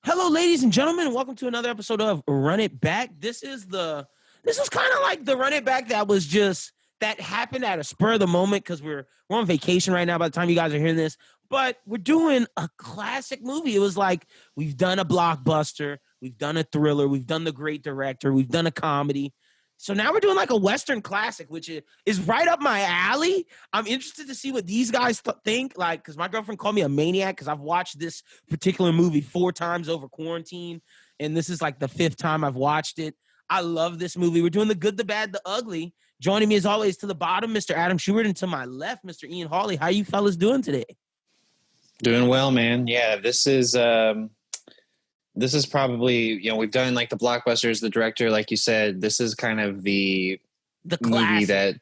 Hello, ladies and gentlemen, and welcome to another episode of Run It Back. This is kind of like the Run It Back that happened at a spur of the moment because we're on vacation right now by the time you guys are hearing this. But we're doing a classic movie. It was like we've done a blockbuster, we've done a thriller, we've done The Great Director, we've done a comedy. So now we're doing like a Western classic, which is right up my alley. I'm interested to see what these guys think, like, because my girlfriend called me a maniac because I've watched this particular movie 4 times over quarantine, and this is like the 5th time I've watched it. I love this movie. We're doing the good, the bad, the ugly. Joining me as always to the bottom, Mr. Adam Schubert, and to my left, Mr. Ian Hawley. How you fellas doing today? Doing well, man. Yeah, this is probably, we've done like the blockbusters, the director, like you said. This is kind of the movie that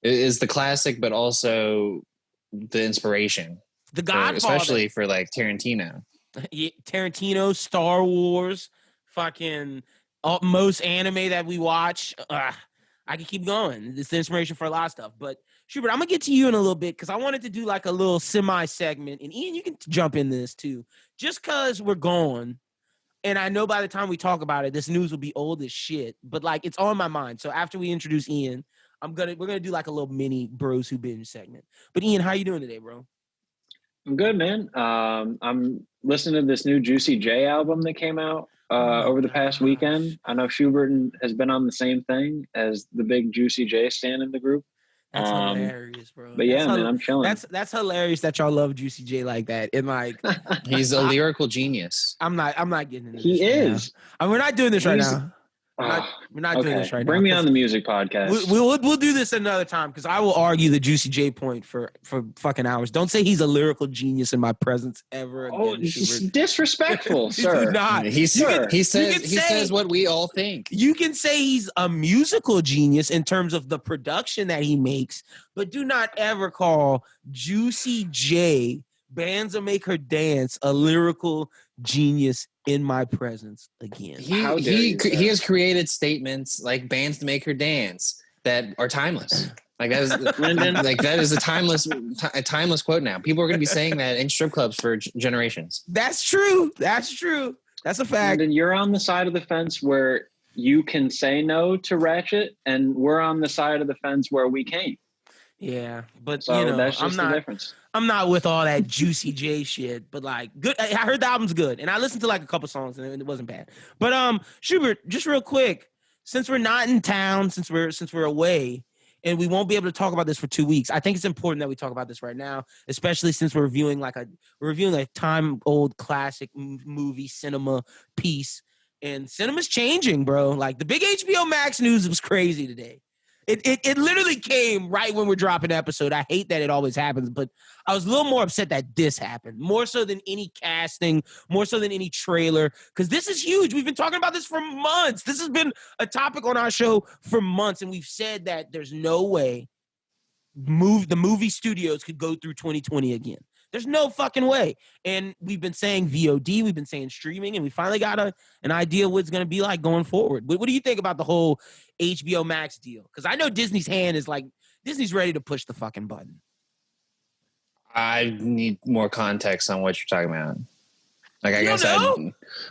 is the classic, but also the inspiration. The Godfather, especially for like Tarantino. Yeah, Tarantino, Star Wars, fucking most anime that we watch. I can keep going. It's the inspiration for a lot of stuff. But Schubert, I'm gonna get to you in a little bit because I wanted to do like a little semi segment, and Ian, you can jump in this too, just because we're gone. And I know by the time we talk about it, this news will be old as shit. But like, it's on my mind. So after we introduce Ian, we're gonna do like a little mini Bros Who Binge segment. But Ian, how you doing today, bro? I'm good, man. I'm listening to this new Juicy J album that came out over the past weekend. I know Schubert has been on the same thing as the big Juicy J stan in the group. That's hilarious, bro. But yeah, man, I'm chilling. That's hilarious that y'all love Juicy J like that. And like, he's a lyrical genius. I'm not getting into he this. Is. Right now. We're not doing this right now. We're not doing this right now. Bring me on the music podcast. We'll do this another time because I will argue the Juicy J point for fucking hours. Don't say he's a lyrical genius in my presence ever again. Oh, disrespectful, sir. Not. He says what we all think. You can say he's a musical genius in terms of the production that he makes, but do not ever call Juicy J, Bands That Make Her Dance, a lyrical genius in my presence again. He has created statements like Bands to Make Her Dance that are timeless. Like that is a timeless quote now. People are going to be saying that in strip clubs for generations. That's true. That's a fact. And you're on the side of the fence where you can say no to Ratchet, and we're on the side of the fence where we can't. Yeah, but so that's just the difference. I'm not with all that Juicy J shit, but like, good. I heard the album's good, and I listened to like a couple songs, and it wasn't bad. But Schubert, just real quick, since we're not in town, since we're away, and we won't be able to talk about this for 2 weeks, I think it's important that we talk about this right now, especially since we're reviewing a time-old classic movie cinema piece, and cinema's changing, bro. Like the big HBO Max news was crazy today. It literally came right when we're dropping the episode. I hate that it always happens, but I was a little more upset that this happened, more so than any casting, more so than any trailer, because this is huge. We've been talking about this for months. This has been a topic on our show for months, and we've said that there's no way the movie studios could go through 2020 again. There's no fucking way. And we've been saying VOD, we've been saying streaming, and we finally got an idea what it's going to be like going forward. What do you think about the whole HBO Max deal? Because I know Disney's hand is like, Disney's ready to push the fucking button. I need more context on what you're talking about. Like I guess I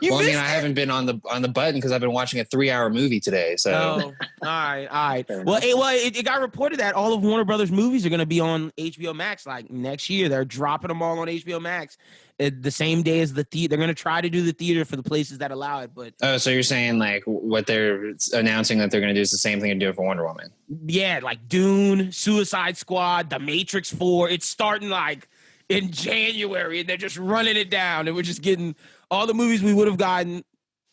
haven't been on the button because I've been watching a 3-hour movie today. So all right. Well, it got reported that all of Warner Brothers movies are going to be on HBO Max like next year. They're dropping them all on HBO Max the same day as the theater. They're going to try to do the theater for the places that allow it. But so you're saying like what they're announcing that they're going to do is the same thing they're doing for Wonder Woman? Yeah, like Dune, Suicide Squad, The Matrix 4. It's starting like in January, and they're just running it down, and we're just getting all the movies we would have gotten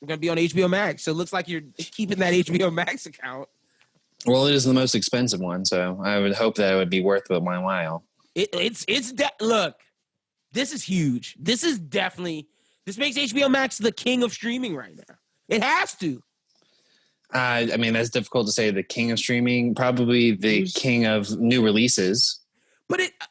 are going to be on HBO Max. So it looks like you're keeping that HBO Max account. Well, it is the most expensive one, so I would hope that it would be worth my while. Look, this is huge. This makes HBO Max the king of streaming right now. It has to. I mean, that's difficult to say. The king of streaming, probably the king of new releases.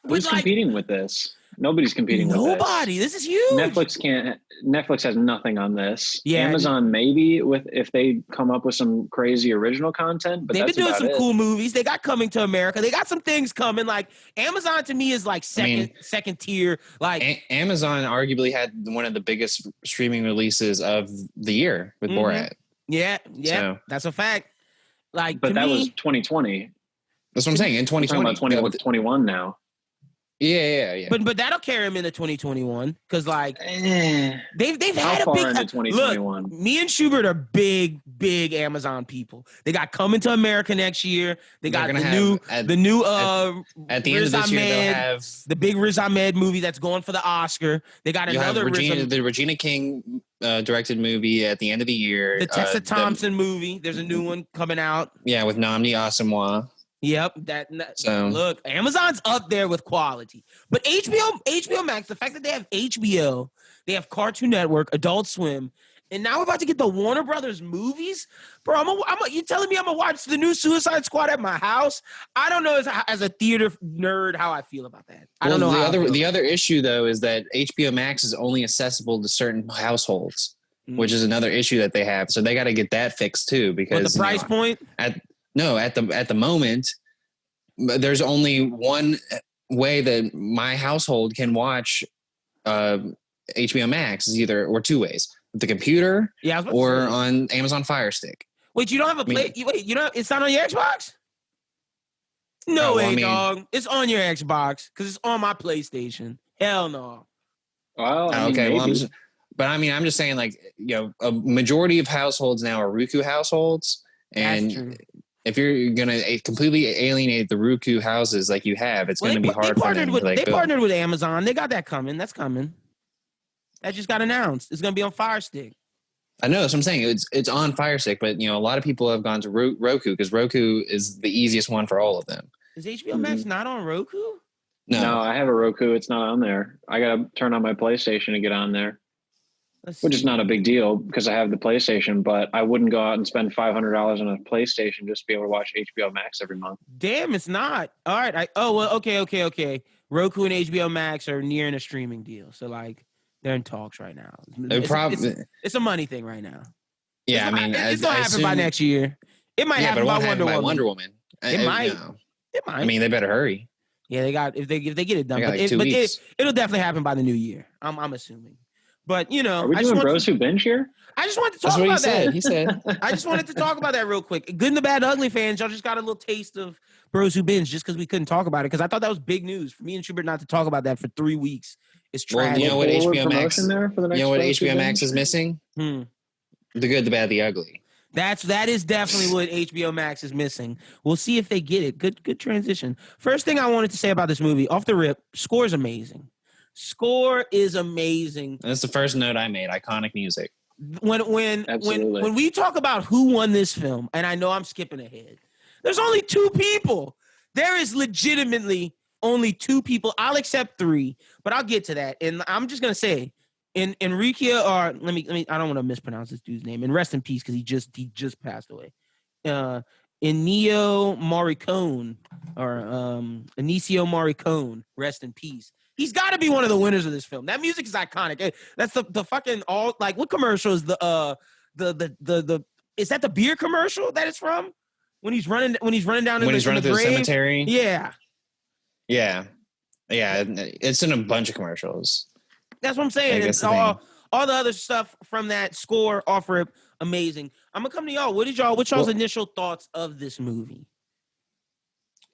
Who's competing with this? Nobody's competing with Nobody. This is huge. Netflix has nothing on this. Yeah. Amazon maybe if they come up with some crazy original content, but They've been that's doing about some it. cool movies. They got Coming to America. They got some things coming. Like Amazon to me is like second tier. Like Amazon arguably had one of the biggest streaming releases of the year with Borat. Yeah, So- that's a fact. Like, But to that me, was 2020. That's what I'm saying. In We're talking 2020. about 21 now. Yeah. but that'll carry him into 2021 because like they've How had a far big into 2021? Look, me and Schubert are big Amazon people. They got Coming to America next year. They got They're gonna the new at the end of this year they'll have the big Riz Ahmed movie that's going for the Oscar. They got you have another the Regina King directed movie at the end of the year. the Tessa Thompson movie. There's a new one coming out. Yeah, with Namdi Asamoah. Yep, So- look, Amazon's up there with quality. But HBO Max, the fact that they have HBO, they have Cartoon Network, Adult Swim, and now we're about to get the Warner Brothers movies, bro. You telling me I'm gonna watch the new Suicide Squad at my house? I don't know as a theater nerd how I feel about that. I don't know. The other issue though is that HBO Max is only accessible to certain households, which is another issue that they have. So they got to get that fixed too because What the price point? at the moment there's only one way that my household can watch HBO Max is or two ways: with the computer Yeah, I was about to or say. on Amazon Fire Stick. Wait, you don't have a play? You don't. It's not on your Xbox? No Oh, well, way, I mean- dog. It's on your Xbox because it's on my PlayStation. Hell no. Well, I mean, Okay, well, maybe. I'm just saying, like, a majority of households now are Roku households, That's and true. if you're gonna completely alienate the Roku houses like you have, it's gonna be hard for them to They build. partnered with Amazon. They got that coming. That's coming. That just got announced. It's gonna be on Fire Stick. I know that's what I'm saying. It's on Fire Stick, but a lot of people have gone to Roku because Roku is the easiest one for all of them. Is HBO Max not on Roku? No, I have a Roku. It's not on there. I got to turn on my PlayStation to get on there, Let's which is see. not a big deal because I have the PlayStation, but I wouldn't go out and spend $500 on a PlayStation just to be able to watch HBO Max every month. Damn, it's not. All right. Okay. Roku and HBO Max are nearing a streaming deal. So like they're in talks right now. It's a money thing right now. Yeah, I mean, it's gonna happen by next year. It might happen by Wonder Woman. It might. No. It might. I mean, they better hurry. Yeah, they got if they get it done. They got But, like 2 weeks. it'll definitely happen by the new year. I'm assuming. But Are we doing Bros Who Binge here? I just wanted to That's talk what he about said. that. He said. I just wanted to talk about that real quick. Good and the Bad Ugly fans, y'all just got a little taste of Bros Who Binge just because we couldn't talk about it. Because I thought that was big news for me and Schubert not to talk about that for 3 weeks. It's Well, trash. you know what Forward HBO Max? promotion there for the next You know what Bros Who HBO Max Binge? is missing? Hmm. The Good, the Bad, the Ugly. That is definitely what HBO Max is missing. We'll see if they get it. Good transition. First thing I wanted to say about this movie, off the rip, score is amazing. Score is amazing. That's the first note I made. Iconic music. Absolutely. When we talk about who won this film, and I know I'm skipping ahead, there's only 2 people. There is legitimately only 2 people. I'll accept 3, but I'll get to that. And I'm just gonna say, Enrique, or let me. I don't want to mispronounce this dude's name. And rest in peace because he just passed away. Ennio Morricone or Inicio Morricone. Rest in peace. He's got to be one of the winners of this film. That music is iconic. That's the fucking all like what commercial is the is that the beer commercial that it's from when he's running down When he's running through the cemetery. Yeah, Yeah. It's in a bunch of commercials. that's what I'm saying. guess And the all the other stuff from that score off rip, amazing. I'm gonna come to y'all. What's y'all's initial thoughts of this movie?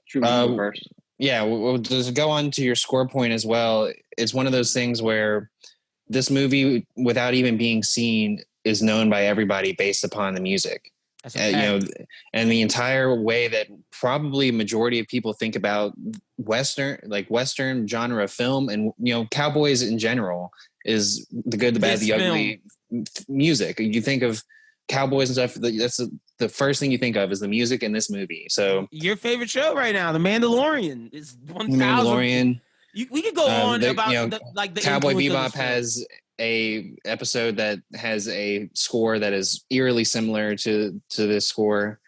True first. Yeah, we'll just go on to your score point as well. It's one of those things where this movie, without even being seen, is known by everybody based upon the music. That's a fact. And the entire way that probably majority of people think about Western genre of film and cowboys in general is the good, the bad, This the ugly music. You think of cowboys and stuff. That's the first thing you think of is the music in this movie. So Your favorite show right now, The Mandalorian, is 1,000. Mandalorian, We could go on about the Cowboy influence of Bebop this film. has a episode that has a score that is eerily similar to this score.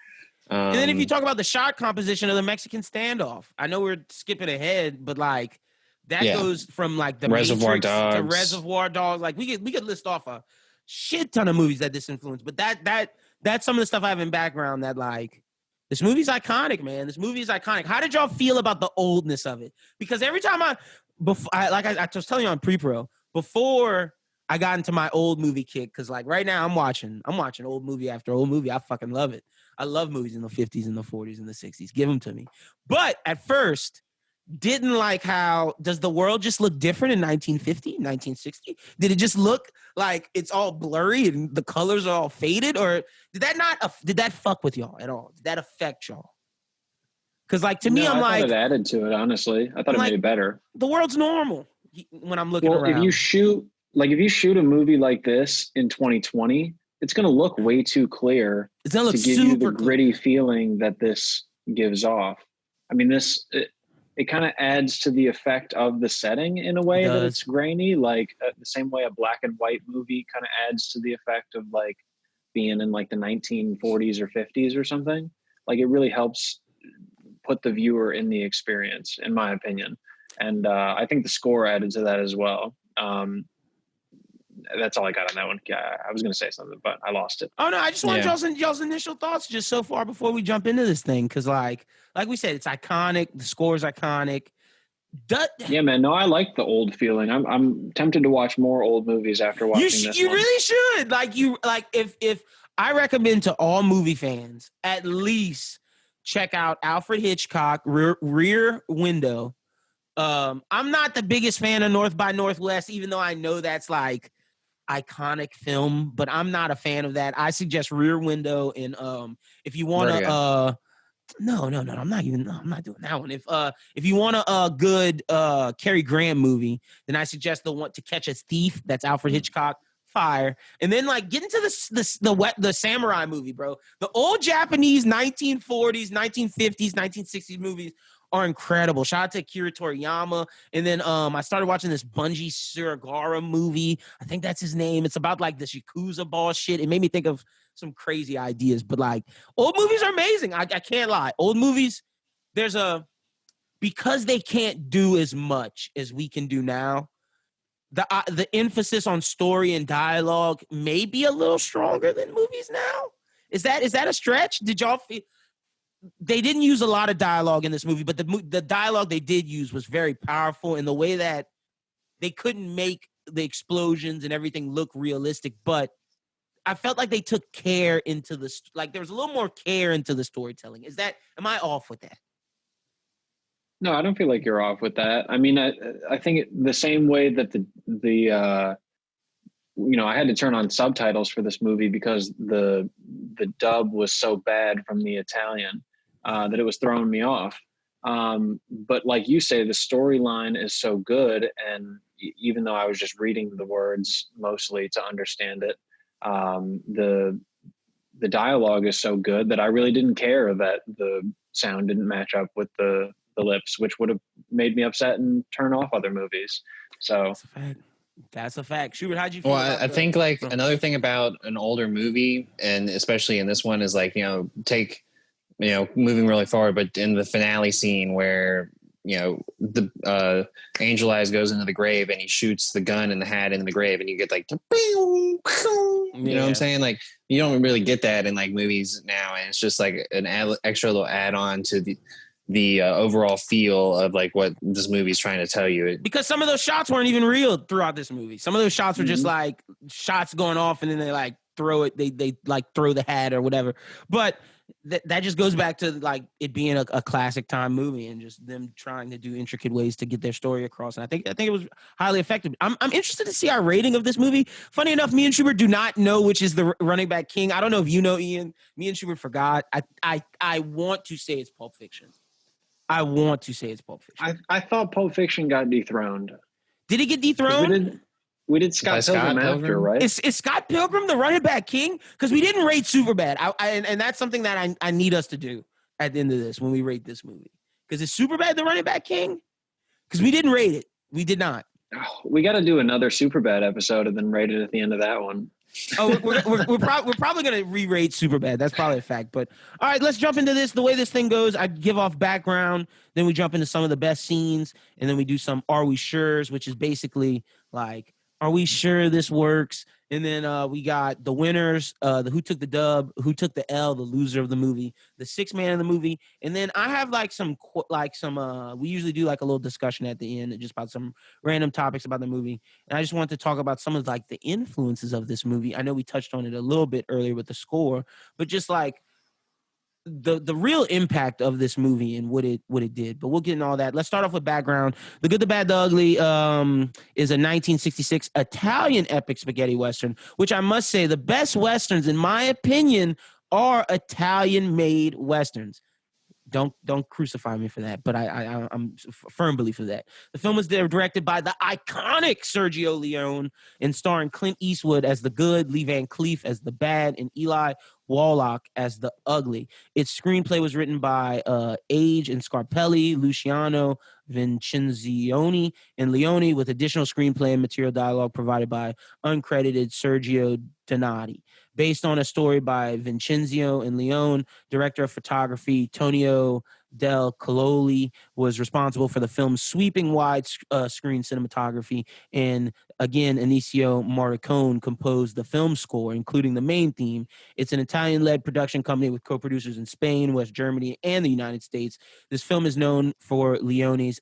And then if you talk about the shot composition of the Mexican standoff, I know we're skipping ahead, but like That Yeah. goes from like the Reservoir Matrix to Dogs. Reservoir Dogs. Like we could list off a shit ton of movies that this influenced. But that's some of the stuff I have in background that like this movie's iconic, man. This movie is iconic. How did y'all feel about the oldness of it? Because every time I was telling you on pre-pro, before I got into my old movie kick, because like right now I'm watching old movie after old movie. I fucking love it. I love movies in the 50s and the 40s and the 60s. Give them to me. But at first, didn't like how does the world just look different in 1950, 1960? Did it just look like it's all blurry and the colors are all faded? Or did that fuck with y'all at all? Did that affect y'all? Because like to me, I'm I like, thought it added to it. Honestly, I thought it like, made it better. the world's normal when I'm looking Well, around. if you shoot a movie like this in 2020, it's going to look way too clear It's gonna look to give you the super gritty feeling that this gives off. I mean, it kind of adds to the effect of the setting in a way that it's grainy, like the same way a black and white movie kind of adds to the effect of like being in like the 1940s or 50s or something. Like it really helps put the viewer in the experience, in my opinion. And I think the score added to that as well. That's all I got on that one. Yeah, I was going to say something, but I lost it. Oh no, I just want y'all's initial thoughts just so far before we jump into this thing, because like we said, it's iconic. The score is iconic. Yeah, man. No, I like the old feeling. I'm tempted to watch more old movies after watching this. You really should. If I recommend to all movie fans, at least check out Alfred Hitchcock Rear Window. I'm not the biggest fan of North by Northwest, even though I know that's like iconic film, but I'm not a fan of that. I suggest Rear Window, and if you want to no, I'm not doing that one. If you want a good Cary Grant movie, then I suggest the one To Catch a Thief. That's Alfred Hitchcock. Fire. And then like get into the samurai movie, bro. The old Japanese 1940s, 1950s, 1960s movies are incredible. Shout out to Akira Toriyama. And then I started watching this Bunji Surigara movie. I think that's his name. It's about like this Yakuza ball shit. It made me think of some crazy ideas. But like old movies are amazing. I can't lie. Old movies, because they can't do as much as we can do now, the emphasis on story and dialogue may be a little stronger than movies now. Is that a stretch? Did y'all feel? They didn't use a lot of dialogue in this movie, but the dialogue they did use was very powerful in the way that they couldn't make the explosions and everything look realistic, but I felt like they took care into like there was a little more care into the storytelling. Am I off with that? No, I don't feel like you're off with that. I mean, I think the same way that I had to turn on subtitles for this movie because the dub was so bad from the Italian that it was throwing me off. But like you say, the storyline is so good, and even though I was just reading the words mostly to understand it, the dialogue is so good that I really didn't care that the sound didn't match up with the lips, which would have made me upset and turn off other movies. So that's a fact. Schubert, how'd you feel? Well, I think like another thing about an older movie, and especially in this one, is like, moving really forward, but in the finale scene where, the Angel Eyes goes into the grave and he shoots the gun and the hat into the grave, and you get like, you know what I'm saying? Like, you don't really get that in like movies now. And it's just like an extra little add on to the overall feel of like what this movie's trying to tell you. Because some of those shots weren't even real throughout this movie. Some of those shots were just like shots going off, and then they like throw it. They like throw the hat or whatever. But that just goes back to like it being a classic time movie and just them trying to do intricate ways to get their story across. And I think it was highly effective. I'm interested to see our rating of this movie. Funny enough, me and Schubert do not know which is the running back king. I don't know if you know, Ian. Me and Schubert forgot. I want to say it's Pulp Fiction. I I thought Pulp Fiction got dethroned. Did it get dethroned? We did Scott Pilgrim after, right? Is Scott Pilgrim the running back king? Because we didn't rate Superbad. And that's something that I need us to do at the end of this when we rate this movie. Because is Superbad the running back king? Because we didn't rate it. We did not. Oh, we got to do another Superbad episode and then rate it at the end of that one. Oh, we're probably gonna re-rate Superbad. That's probably a fact. But all right, let's jump into this. The way this thing goes, I give off background, then we jump into some of the best scenes, and then we do some "Are we sure's," which is basically like, "Are we sure this works?" And then we got the winners, the who took the dub, who took the L, the loser of the movie, the sixth man of the movie, and then I have like some we usually do like a little discussion at the end just about some random topics about the movie. And I just want to talk about some of like the influences of this movie. I know we touched on it a little bit earlier with the score, but just like the real impact of this movie and what it did. But we'll get into all that. Let's start off with background. The Good, the Bad, the Ugly is a 1966 Italian epic spaghetti western, which I must say the best westerns, in my opinion, are Italian-made westerns. Don't crucify me for that, but I'm a firm belief of that. The film was directed by the iconic Sergio Leone and starring Clint Eastwood as the good, Lee Van Cleef as the bad, and Eli Wallach as the ugly. Its screenplay was written by Age and Scarpelli, Luciano Vincenzioni, and Leone, with additional screenplay and material dialogue provided by uncredited Sergio Donati. Based on a story by Vincenzio and Leone, director of photography Tonio Del Cololi was responsible for the film's sweeping wide-screen cinematography, and again, Ennio Morricone composed the film score, including the main theme. It's an Italian-led production company with co-producers in Spain, West Germany, and the United States. This film is known for Leone's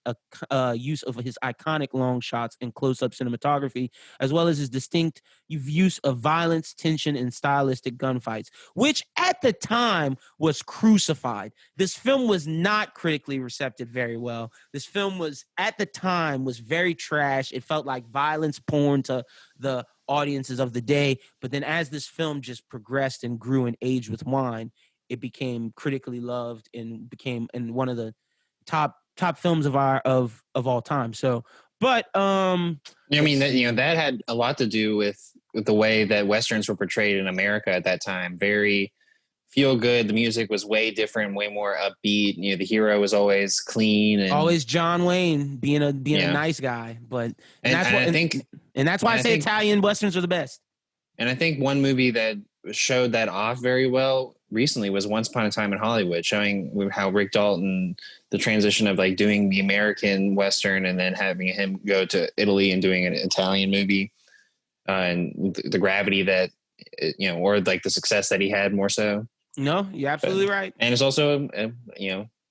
use of his iconic long shots and close-up cinematography, as well as his distinct use of violence, tension, and stylistic gunfights, which at the time was crucified. This film was not critically receptive very well. This film was, at the time, was very trash. It felt like violence porn to the audiences of the day. But then as this film just progressed and grew and aged with wine, it became critically loved and became one of the top films of all time. So, but I mean, that had a lot to do with the way that westerns were portrayed in America at that time. Very feel good. The music was way different, way more upbeat. The hero was always clean and always John Wayne being a nice guy. But that's why I say Italian westerns are the best. And I think one movie that showed that off very well recently was Once Upon a Time in Hollywood, showing how Rick Dalton, the transition of like doing the American Western and then having him go to Italy and doing an Italian movie, and the gravity that, or like the success that he had more so. No, you're absolutely right. And it's also,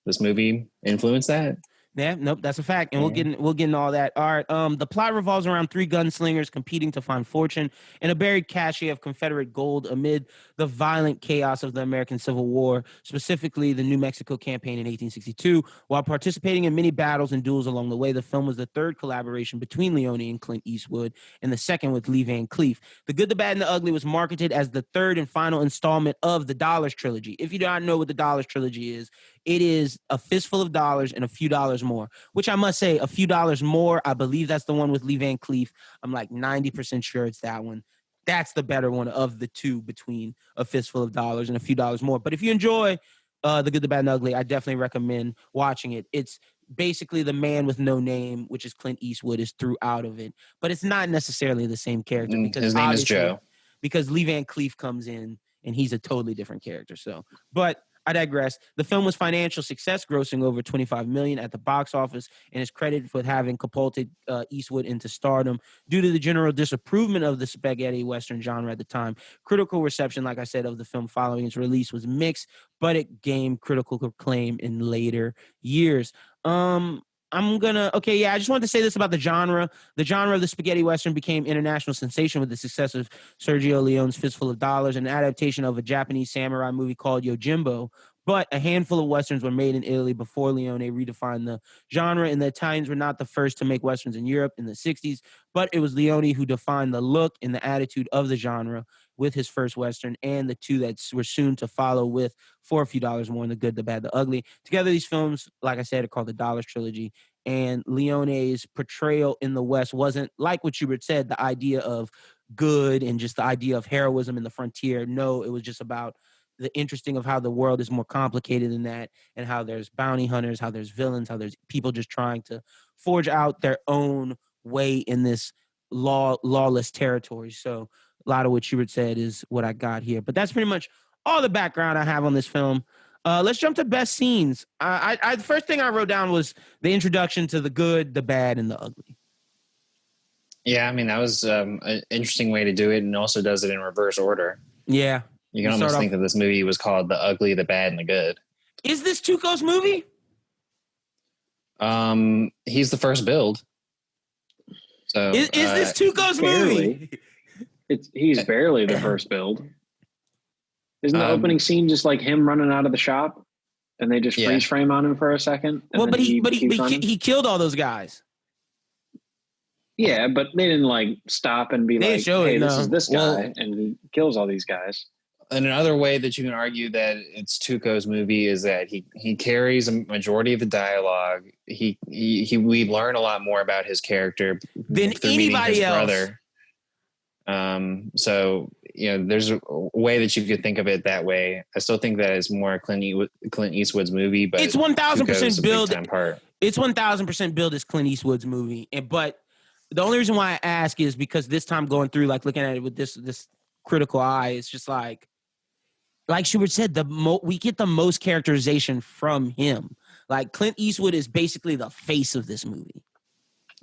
this movie influenced that. Yeah, nope, that's a fact, and we'll get into all that. All right, the plot revolves around three gunslingers competing to find fortune in a buried cache of Confederate gold amid the violent chaos of the American Civil War, specifically the New Mexico campaign in 1862. While participating in many battles and duels along the way, the film was the third collaboration between Leone and Clint Eastwood, and the second with Lee Van Cleef. The Good, the Bad, and the Ugly was marketed as the third and final installment of the Dollars trilogy. If you do not know what the Dollars trilogy is, it is a fistful of dollars and a few dollars more, which I must say, a few dollars more, I believe that's the one with Lee Van Cleef. I'm like 90% sure it's that one. That's the better one of the two between a fistful of dollars and a few dollars more. But if you enjoy The Good, the Bad, and the Ugly, I definitely recommend watching it. It's basically the man with no name, which is Clint Eastwood, is throughout of it. But it's not necessarily the same character. Because his name is Joe. Because Lee Van Cleef comes in and he's a totally different character. So, but I digress. The film was financial success, grossing over $25 million at the box office, and is credited with having catapulted Eastwood into stardom. Due to the general disapproval of the spaghetti western genre at the time, critical reception, like I said, of the film following its release was mixed, but it gained critical acclaim in later years. I just wanted to say this about the genre. The genre of the spaghetti western became international sensation with the success of Sergio Leone's Fistful of Dollars, an adaptation of a Japanese samurai movie called Yojimbo. But a handful of westerns were made in Italy before Leone redefined the genre, and the Italians were not the first to make westerns in Europe in the 60s, but it was Leone who defined the look and the attitude of the genre with his first western, and the two that were soon to follow with For a Few Dollars More in The Good, the Bad, the Ugly. Together, these films, like I said, are called the Dollars Trilogy, and Leone's portrayal in the West wasn't, like what Schubert said, the idea of good and just the idea of heroism in the frontier. No, it was just about the interesting of how the world is more complicated than that, and how there's bounty hunters, how there's villains, how there's people just trying to forge out their own way in this lawless territory. So A lot of what Schubert said is what I got here. But that's pretty much all the background I have on this film. Let's jump to best scenes. The first thing I wrote down was the introduction to the good, the bad, and the ugly. Yeah, I mean, that was an interesting way to do it, and also does it in reverse order. Yeah. You can almost think that this movie was called The Ugly, the Bad, and the Good. Is this Tuco's movie? He's the first build. So Is this Tuco's movie? He's barely the first build. Isn't the opening scene just like him running out of the shop, and they just freeze frame on him for a second? Well, but he killed all those guys. Yeah, but they didn't like stop and be like, "Hey, this is this guy," and he kills all these guys. And another way that you can argue that it's Tuco's movie is that he carries a majority of the dialogue. We learn a lot more about his character than anybody else. Brother. So there's a way that you could think of it that way. I still think that it's more Clint Eastwood's movie, but it's 1,000% build. Part. It's 1,000% build as Clint Eastwood's movie, but the only reason why I ask is because this time going through, like looking at it with this critical eye, it's just like Schubert said, we get the most characterization from him. Like Clint Eastwood is basically the face of this movie.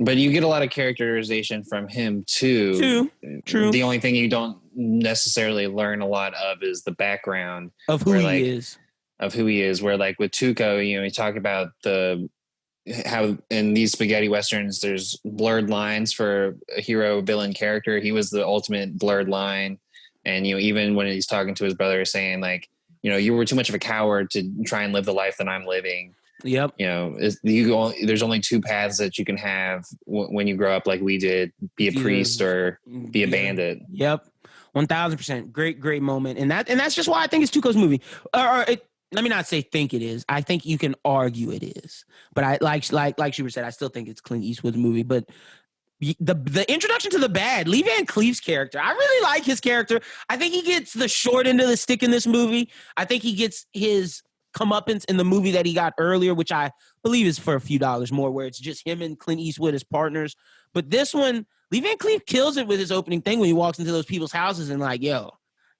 But you get a lot of characterization from him too. True. The only thing you don't necessarily learn a lot of is the background of who he is. Of who he is. Where like with Tuco, you talk about how in these spaghetti westerns there's blurred lines for a hero villain character. He was the ultimate blurred line. And even when he's talking to his brother saying like, you were too much of a coward to try and live the life that I'm living. Yep. There's only two paths that you can have when you grow up like we did: be a priest or be a bandit. Yep. 1,000%. Great moment. And that's just why I think it's Tuco's movie. Let me not say think it is. I think you can argue it is. But I like Schubert said, I still think it's Clint Eastwood's movie. But the introduction to the bad, Lee Van Cleef's character, I really like his character. I think he gets the short end of the stick in this movie. I think he gets his comeuppance in the movie that he got earlier, which I believe is for a few dollars more, where it's just him and Clint Eastwood as partners. But this one, Lee Van Cleef kills it with his opening thing when he walks into those people's houses and like, yo,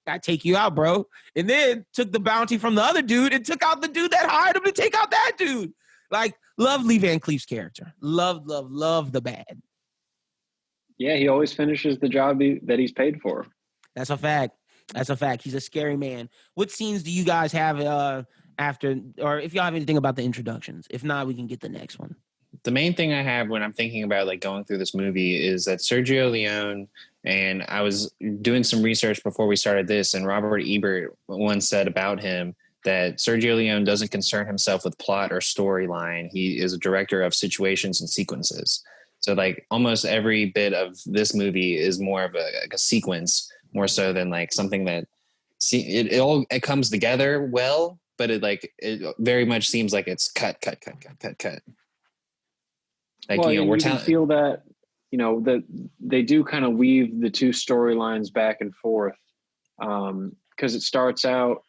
I take you out, bro. And then took the bounty from the other dude and took out the dude that hired him to take out that dude. Like, love Lee Van Cleef's character. Love the bad. Yeah, he always finishes the job that he's paid for. That's a fact. He's a scary man. What scenes do you guys have after, or if y'all have anything about the introductions? If not, we can get the next one. The main thing I have when I'm thinking about like going through this movie is that Sergio Leone, and I was doing some research before we started this, and Robert Ebert once said about him that Sergio Leone doesn't concern himself with plot or storyline. He is a director of situations and sequences. So like almost every bit of this movie is more of a sequence, more so than like something that it comes together well, but it very much seems like it's cut. Like, we're feel that, that they do kind of weave the two storylines back and forth. Because it starts out,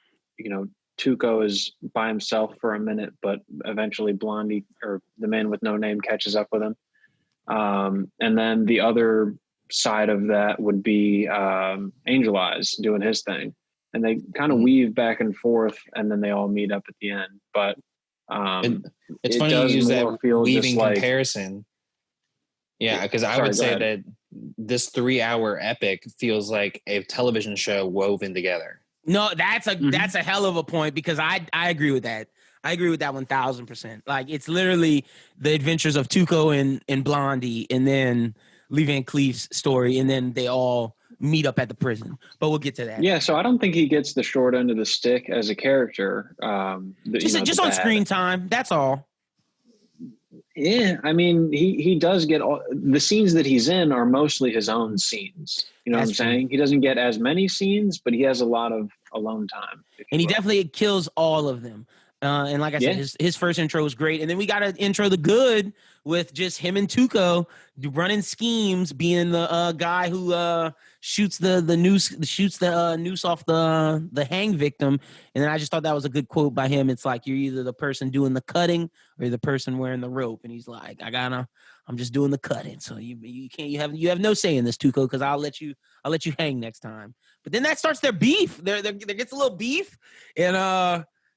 Tuco is by himself for a minute, but eventually Blondie, or the man with no name, catches up with him. And then the other side of that would be Angel Eyes doing his thing. And they kind of weave back and forth, and then they all meet up at the end. But it's funny you use that weaving comparison. Yeah, because I would say that this 3-hour epic feels like a television show woven together. No, that's a hell of a point, because I agree with that. I agree with that 1,000%. Like, it's literally the adventures of Tuco and Blondie, and then Lee Van Cleef's story, and then they all meet up at the prison. But we'll get to that. Yeah, so I don't think he gets the short end of the stick as a character. Just on screen time, that's all. Yeah, I mean, he does get the scenes that he's in are mostly his own scenes. You know what I'm saying? He doesn't get as many scenes, but he has a lot of alone time. And he definitely kills all of them. And like I said, his first intro was great. And then we got to intro the good with just him and Tuco running schemes, being the guy who shoots the noose off the hang victim. And then I just thought that was a good quote by him. It's like, you're either the person doing the cutting or the person wearing the rope. And he's like, I gotta I'm just doing the cutting. So you can't you have no say in this, Tuco, because I'll let you hang next time. But then that starts their beef. There gets a little beef, and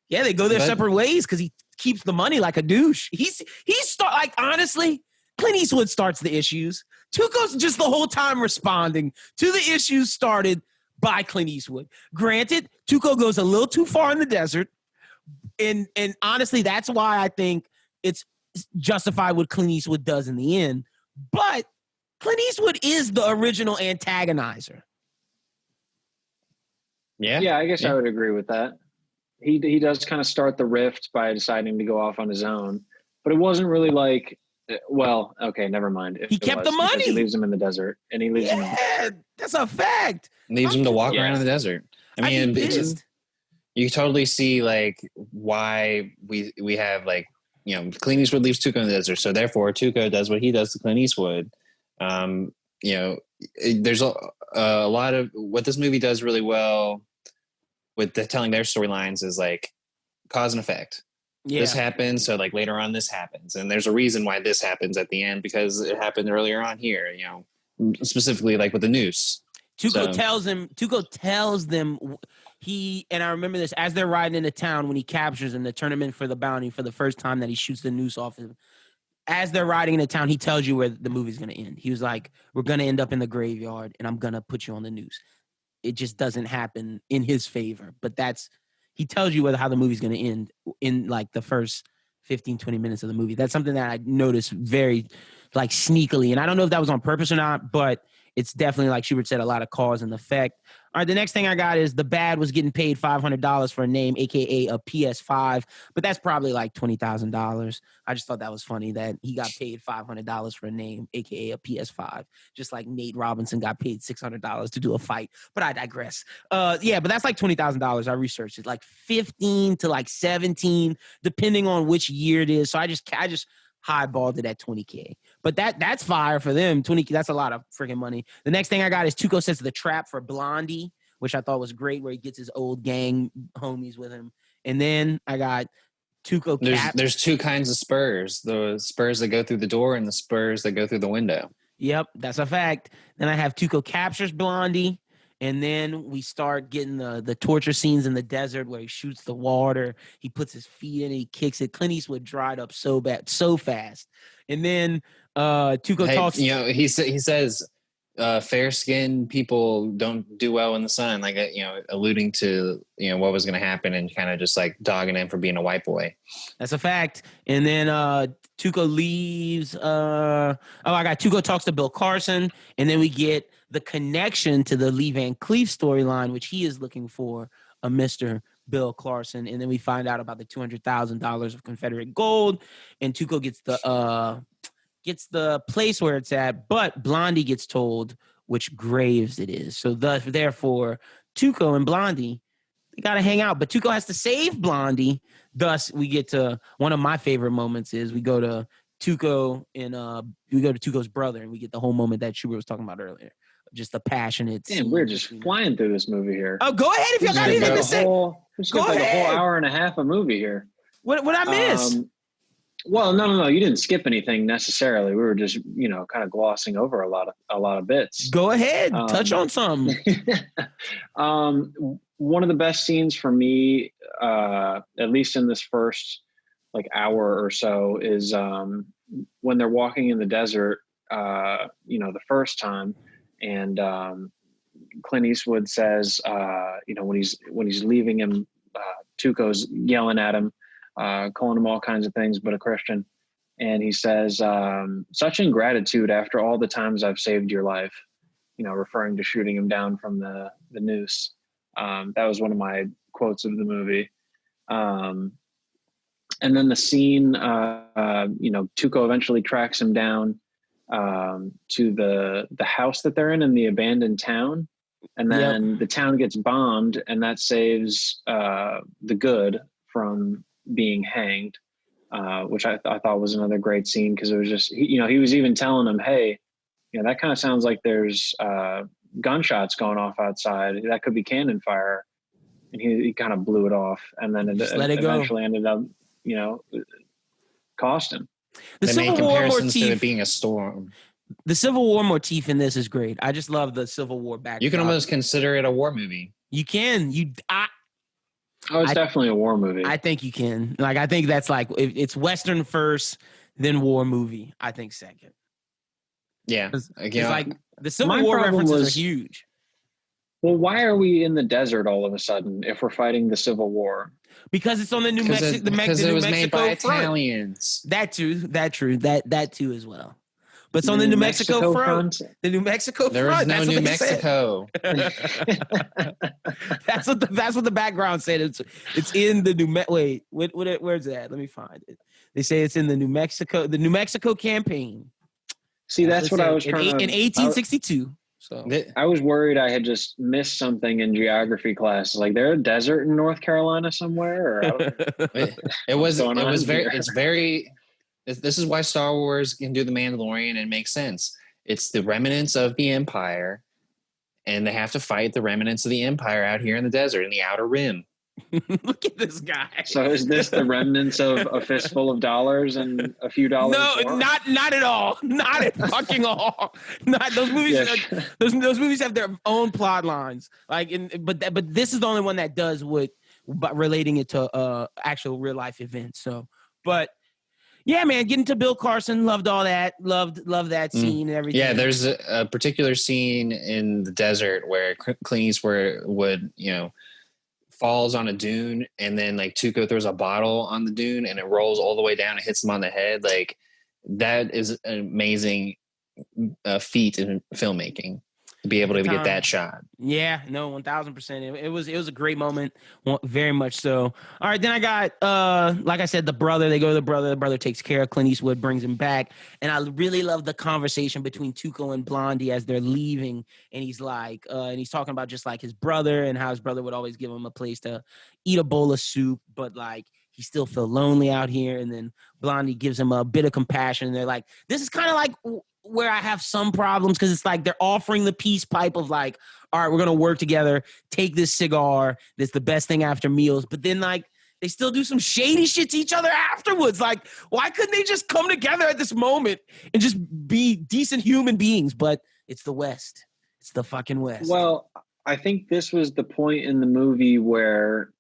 yeah, they go their separate ways because he keeps the money like a douche. He's like, honestly, Clint Eastwood starts the issues. Tuco's just the whole time responding to the issues started by Clint Eastwood. Granted, Tuco goes a little too far in the desert. And honestly, that's why I think it's justified what Clint Eastwood does in the end. But Clint Eastwood is the original antagonizer. Yeah, I guess I would agree with that. He does kind of start the rift by deciding to go off on his own. But it wasn't really like, well, okay, never mind. He kept the money. He leaves him in the desert, and he leaves him in the desert. That's a fact. Leaves him to walk around in the desert. I mean, you totally see like why we have like, you know, Clint Eastwood leaves Tuco in the desert, so therefore Tuco does what he does to Clint Eastwood. You know, there's a lot of what this movie does really well with telling their storylines is like cause and effect. Yeah. This happens, so like later on this happens, and there's a reason why this happens at the end because it happened earlier on here. You know, specifically like with the noose. Tuco tells them and I remember this as they're riding into town when he captures him, the tournament for the bounty for the first time that he shoots the noose off him. As they're riding into town, he tells you where the movie's going to end. He was like, we're going to end up in the graveyard and I'm going to put you on the noose. It just doesn't happen in his favor, but he tells you how the movie's going to end in like the first 15, 20 minutes of the movie. That's something that I noticed very like sneakily. And I don't know if that was on purpose or not, but it's definitely, like Schubert said, a lot of cause and effect. All right, the next thing I got is the bad was getting paid $500 for a name, a.k.a. a PS5, but that's probably like $20,000. I just thought that was funny that he got paid $500 for a name, a.k.a. a PS5, just like Nate Robinson got paid $600 to do a fight, but I digress. Yeah, but that's like $20,000. I researched it, like 15 to like 17, depending on which year it is. So I just highballed it at $20K. But that's fire for them. $20K, that's a lot of freaking money. The next thing I got is Tuco sets the trap for Blondie, which I thought was great, where he gets his old gang homies with him. And then I got Tuco There's two kinds of spurs. The spurs that go through the door and the spurs that go through the window. Yep, that's a fact. Then I have Tuco captures Blondie. And then we start getting the torture scenes in the desert where he shoots the water. He puts his feet in it. He kicks it. Clint Eastwood dried up so fast. And then Tuco talks. You know, he says fair-skinned people don't do well in the sun, like, you know, alluding to, you know, what was going to happen and kind of just like dogging him for being a white boy. That's a fact. And then Tuco leaves. I got Tuco talks to Bill Carson. And then we get the connection to the Lee Van Cleef storyline, which he is looking for a Mr. Bill Carson. And then we find out about the $200,000 of Confederate gold. And Tuco gets the place where it's at, but Blondie gets told which graves it is. So therefore, Tuco and Blondie, they got to hang out. But Tuco has to save Blondie. Thus, we get to one of my favorite moments is we go to Tuco and we go to Tuco's brother, and we get the whole moment that Schubert was talking about earlier. Just the passionate. Damn, we're just flying through this movie here. Oh, go ahead if you got anything to say. Go ahead. A whole hour and a half of movie here. What I miss? Well, no. You didn't skip anything necessarily. We were just, you know, kind of glossing over a lot of bits. Go ahead, touch on something. One of the best scenes for me, at least in this first like hour or so, is when they're walking in the desert. You know, the first time, and Clint Eastwood says, you know, when he's leaving him, Tuco's yelling at him. Calling him all kinds of things, but a Christian. And he says, such ingratitude after all the times I've saved your life, you know, referring to shooting him down from the noose. That was one of my quotes of the movie. And then the scene, you know, Tuco eventually tracks him down to the house that they're in the abandoned town. And then the town gets bombed, and that saves the good from being hanged, which I thought was another great scene, because it was just, you know, he was even telling him, hey, you know, that kind of sounds like there's gunshots going off outside. That could be cannon fire. And he kind of blew it off, and then it eventually ended up, you know, cost him. The They Civil make War comparisons to it motif. being a storm. The Civil War motif in this is great. I just love the Civil War backdrop. You can almost consider it a war movie. You can. Oh, it's I- definitely a war movie. I think you can. Like, I think that's like it's Western first, then war movie. I think second. Yeah. It's Again, like the Civil my War problem references was- are huge. Well, why are we in the desert all of a sudden if we're fighting the Civil War? Because it's on the New Mexico, because the it New was made by Mexico front. Italians. That too. That too as well. But it's on the New Mexico front. The New Mexico There front. is no That's New what they said. Mexico. That's what the background said. It's in the wait, where's it at? Let me find it. They say it's in the New Mexico campaign. See, that's what I was in trying to. in 1862. So I was worried I had just missed something in geography class. Like, there a desert in North Carolina somewhere? Or I don't- It's very. This is why Star Wars can do the Mandalorian and make sense. It's the remnants of the Empire, and they have to fight the remnants of the Empire out here in the desert in the Outer Rim. look at this guy. So is this the remnants of a fistful of dollars and a few dollars? No, more? not at all. Not at fucking all. Not those movies. Yeah. Those movies have their own plot lines. Like, but this is the only one that does but relating it to actual real life events. So, but yeah, man, getting to Bill Carson, loved all that. Loved that scene and everything. Yeah, there's a particular scene in the desert where Clint Eastwood would, falls on a dune, and then like Tuco throws a bottle on the dune and it rolls all the way down and hits him on the head. Like, that is an amazing feat in filmmaking to be able to get that shot. Yeah, no, 1000%. It was a great moment, very much so. All right, then I got like I said, the brother. They go to the brother. The brother takes care of Clint Eastwood, brings him back, and I really love the conversation between Tuco and Blondie as they're leaving, and he's like, and he's talking about just like his brother and how his brother would always give him a place to eat a bowl of soup, but like he still feel lonely out here. And then Blondie gives him a bit of compassion. And they're like, this is kind of like where I have some problems, because it's like they're offering the peace pipe of like, all right, we're going to work together. Take this cigar. That's the best thing after meals. But then like they still do some shady shit to each other afterwards. Like, why couldn't they just come together at this moment and just be decent human beings? But it's the West. It's the fucking West. Well, I think this was the point in the movie where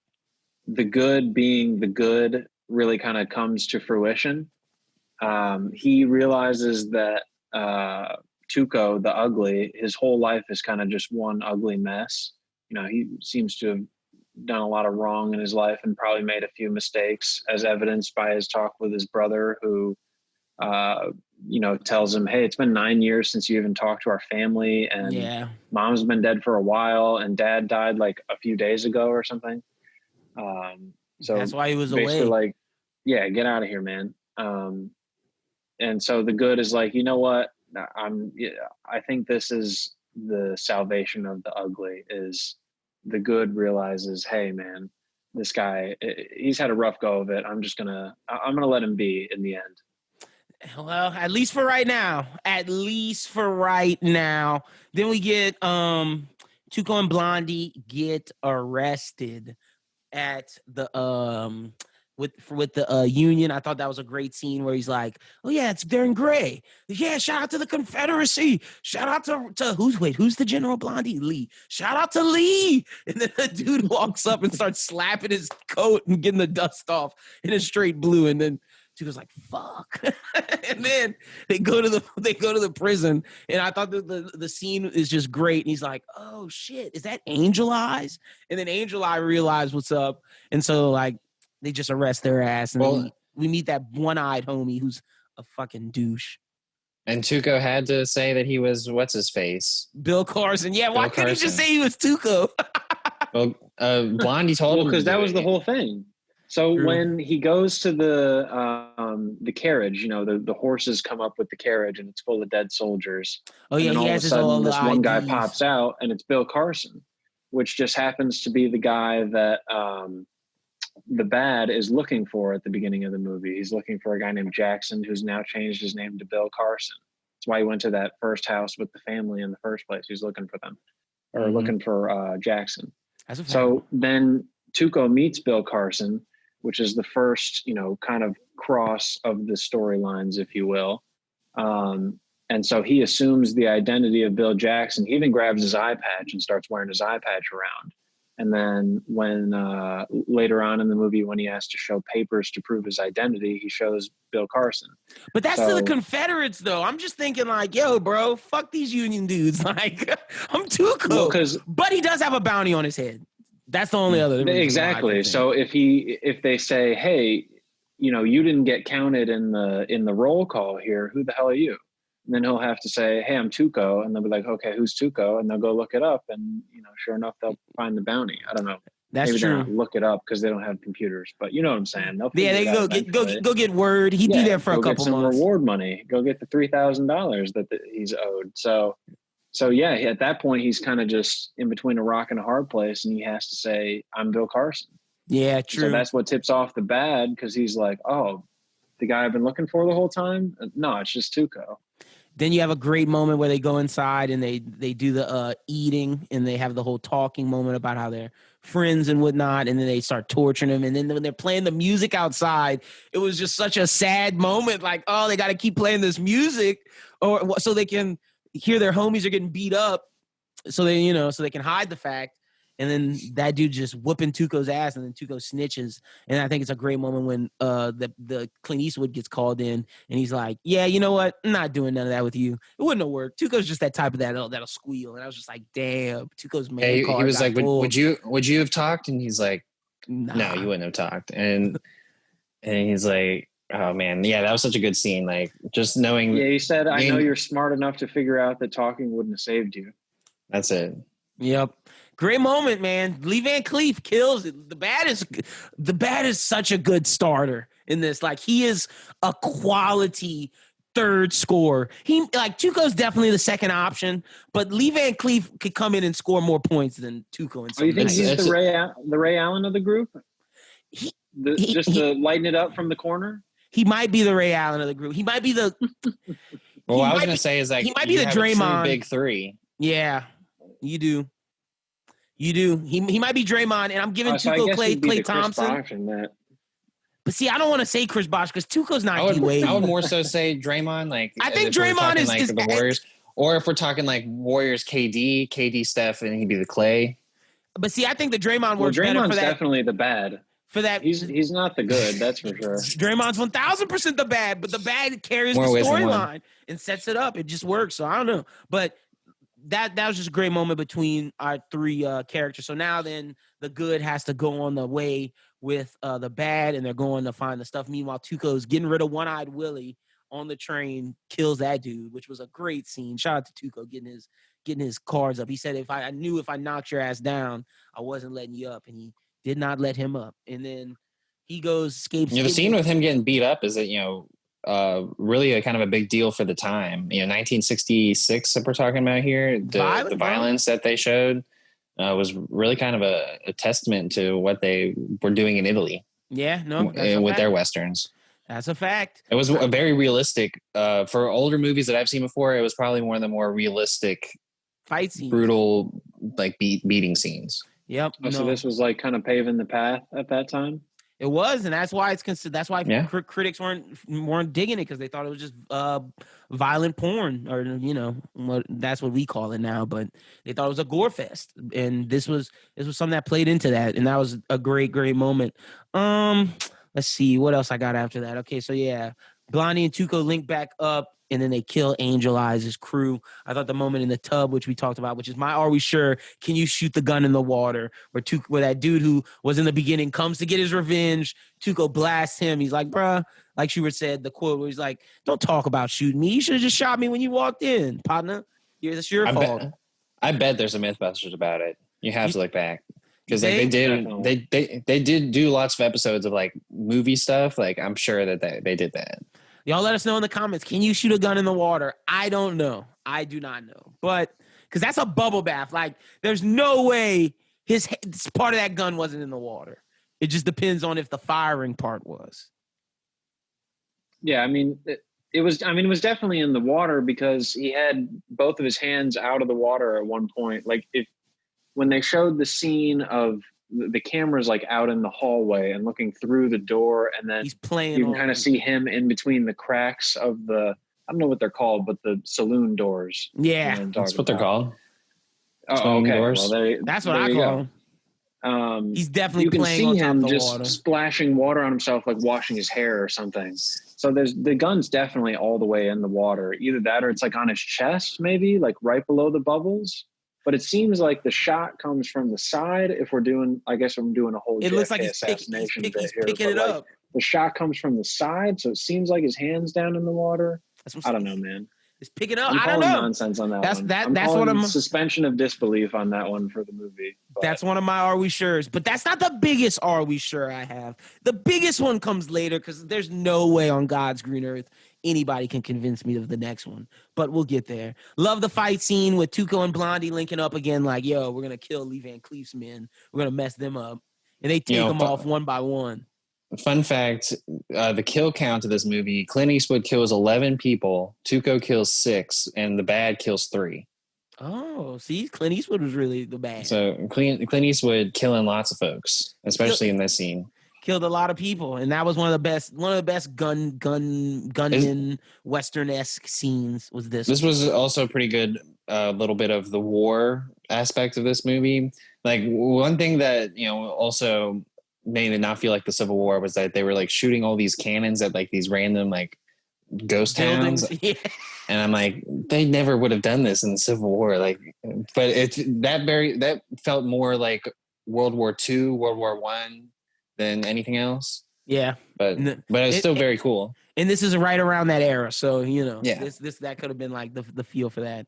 the good being the good really kind of comes to fruition. He realizes that Tuco, the ugly, his whole life is kind of just one ugly mess. He seems to have done a lot of wrong in his life and probably made a few mistakes, as evidenced by his talk with his brother, who tells him, hey, it's been 9 years since you even talked to our family, and mom's been dead for a while, and dad died like a few days ago or something. So that's why he was basically away. like, yeah, get out of here, man. And so the good is like, you know what? I think this is the salvation of the ugly. Is the good realizes, hey, man, this guy, he's had a rough go of it. I'm gonna let him be in the end. Well, at least for right now. Then we get Tuco and Blondie get arrested at the with the Union. I thought that was a great scene where he's like, oh yeah, they're in gray. Yeah, shout out to the Confederacy. Shout out to who's the General Blondie? Lee. Shout out to Lee. And then the dude walks up and starts slapping his coat and getting the dust off in a straight blue. And then Tuco's like, fuck. And then they go to the prison. And I thought the scene is just great. And he's like, oh shit, is that Angel Eyes? And then Angel Eye realized what's up. And so like they just arrest their ass. And then we meet that one-eyed homie who's a fucking douche. And Tuco had to say that he was what's his face? Bill Carson. Yeah, why couldn't he just say he was Tuco? Well, Blondie told him because that was the whole thing. So when he goes to the carriage, the horses come up with the carriage and it's full of dead soldiers. Oh yeah, and he all has of a sudden, this one guy IDs. pops out and it's Bill Carson, which just happens to be the guy that the bad is looking for at the beginning of the movie. He's looking for a guy named Jackson, who's now changed his name to Bill Carson. That's why he went to that first house with the family in the first place. He's looking for them, or looking for Jackson. So then Tuco meets Bill Carson, which is the first, kind of cross of the storylines, if you will. And so he assumes the identity of Bill Jackson. He even grabs his eye patch and starts wearing his eye patch around. And then when later on in the movie, when he has to show papers to prove his identity, he shows Bill Carson. But that's to the Confederates, though. I'm just thinking like, yo, bro, fuck these Union dudes. Like, I'm too cool. Well, but he does have a bounty on his head. That's the only other reason. Exactly. So if they say, hey, you didn't get counted in the roll call here, who the hell are you? And then he'll have to say, hey, I'm Tuco. And they'll be like, okay, who's Tuco? And they'll go look it up. And, sure enough, they'll find the bounty. I don't know. That's Maybe true. They don't look it up because they don't have computers. But you know what I'm saying? They go get word. He'd be there for a couple months. Go get some reward money. Go get the $3,000 that he's owed. So yeah, at that point, he's kind of just in between a rock and a hard place. And he has to say, I'm Bill Carson. Yeah, true. So that's what tips off the bad because he's like, oh, the guy I've been looking for the whole time? No, it's just Tuco. Then you have a great moment where they go inside and they do the eating and they have the whole talking moment about how they're friends and whatnot. And then they start torturing him. And then when they're playing the music outside, it was just such a sad moment. Like, oh, they got to keep playing this music or so they can hear their homies are getting beat up. So they can hide the fact. And then that dude just whooping Tuco's ass, and then Tuco snitches. And I think it's a great moment when the Clint Eastwood gets called in, and he's like, "Yeah, you know what? I'm not doing none of that with you. It wouldn't have worked. Tuco's just that type of that'll squeal." And I was just like, "Damn, Tuco's man." He was like, "Would you have talked?" And he's like, nah. "No, you wouldn't have talked." And he's like, "Oh man, yeah, that was such a good scene. Like just knowing." Yeah, he said, "I know you're smart enough to figure out that talking wouldn't have saved you." That's it. Yep. Great moment, man. Lee Van Cleef kills it. The Bad is such a good starter in this. Like he is a quality third scorer. Tuco's definitely the second option, but Lee Van Cleef could come in and score more points than Tuco. You think he's the Ray Allen of the group? To lighten it up from the corner? He might be the Ray Allen of the group. He might be the. Well, I was going to say is like he might be the Draymond big three. Yeah, you do. He might be Draymond, and I'm giving Tuco Klay Thompson. But see, I don't want to say Chris Bosh because Tuco's not D-Wade. I would more so say Draymond. Like I think Draymond is the Warriors, or if we're talking like Warriors, KD, Steph, and he'd be the Clay. But see, I think the Draymond works better for that. Draymond's definitely the bad. For that, he's not the good. That's for sure. Draymond's 1,000% the bad, but the bad carries the storyline and sets it up. It just works. So I don't know, but. That was just a great moment between our three characters. So now then the good has to go on the way with the bad, and they're going to find the stuff. Meanwhile, Tuco's getting rid of One-Eyed Willie on the train, kills that dude, which was a great scene. Shout out to Tuco getting his cards up. He said, if I knocked your ass down, I wasn't letting you up, and he did not let him up. And then he escapes. The scene with him getting beat up is that really a kind of a big deal for the time. 1966 that we're talking about here. The violence that they showed was really kind of a testament to what they were doing in Italy. Yeah, no, with their westerns. That's a fact. It was a very realistic for older movies that I've seen before. It was probably one of the more realistic fight scenes, brutal like beating scenes. Yep. So this was like kind of paving the path at that time. It was, and that's why it's considered. That's why critics weren't digging it because they thought it was just violent porn, or that's what we call it now. But they thought it was a gore fest, and this was something that played into that, and that was a great moment. Let's see what else I got after that. Okay, so yeah, Blondie and Tuco link back up. And then they kill Angel Eyes' crew. I thought the moment in the tub, which we talked about, which is my Are We Sure? Can you shoot the gun in the water? Where that dude who was in the beginning comes to get his revenge. Tuco blasts him. He's like, bruh, like Schubert said, the quote where he's like, don't talk about shooting me. You should have just shot me when you walked in, partner. It's your fault. I bet there's a Mythbusters about it. You have to look back. Because like they did do lots of episodes of like movie stuff. Like I'm sure that they did that. Y'all let us know in the comments. Can you shoot a gun in the water? I don't know. I do not know. But because that's a bubble bath. Like there's no way his part of that gun wasn't in the water. It just depends on if the firing part was. Yeah, I mean, it was definitely in the water because he had both of his hands out of the water at one point. Like when they showed the scene of the camera's like out in the hallway and looking through the door, and then He's playing. you can kind of see him in between the cracks of the, I don't know what they're called, but the saloon doors. Yeah, That's what they're called. Oh, Saloon okay. doors. Well, that's what there I you call go. him. He's definitely you can playing see on top him of the just water. splashing water on himself, like washing his hair or something. So the gun's definitely all the way in the water. Either that or it's like on his chest, maybe like right below the bubbles. But it seems like the shot comes from the side. If we're doing, I guess I'm doing a whole It JFK looks like he's assassination bit he's here. picking but it like, up. the shot comes from the side, so it seems like his hand's down in the water. That's what I I'm don't saying. know, man. It's picking up. I'm I don't calling know. nonsense on that That's one. that. I'm That's calling what I'm. suspension of disbelief on that one for the movie. But That's one of my "Are we sure's," but that's not the biggest "Are we sure" I have. The biggest one comes later because there's no way on God's green earth anybody can convince me of the next one. But we'll get there. Love the fight scene with Tuco and Blondie linking up again. Like, yo, we're gonna kill Lee Van Cleef's men. We're gonna mess them up, and they take them off one by one. Fun fact: the kill count of this movie, Clint Eastwood kills 11 people, Tuco kills 6, and the bad kills 3. Oh, see, Clint Eastwood was really the bad. So Clint Eastwood killing lots of folks, especially in this scene. Killed a lot of people, and that was one of the best gunman Western-esque scenes. Was this? This was also a pretty good little bit of the war aspect of this movie. Like one thing that also made it not feel like the Civil War was that they were like shooting all these cannons at like these random like ghost towns. Yeah. And I'm like, they never would have done this in the Civil War. Like, but that felt more like World War II, World War I than anything else. Yeah. But it's still very cool. And this is right around that era. So, yeah. That could have been like the feel for that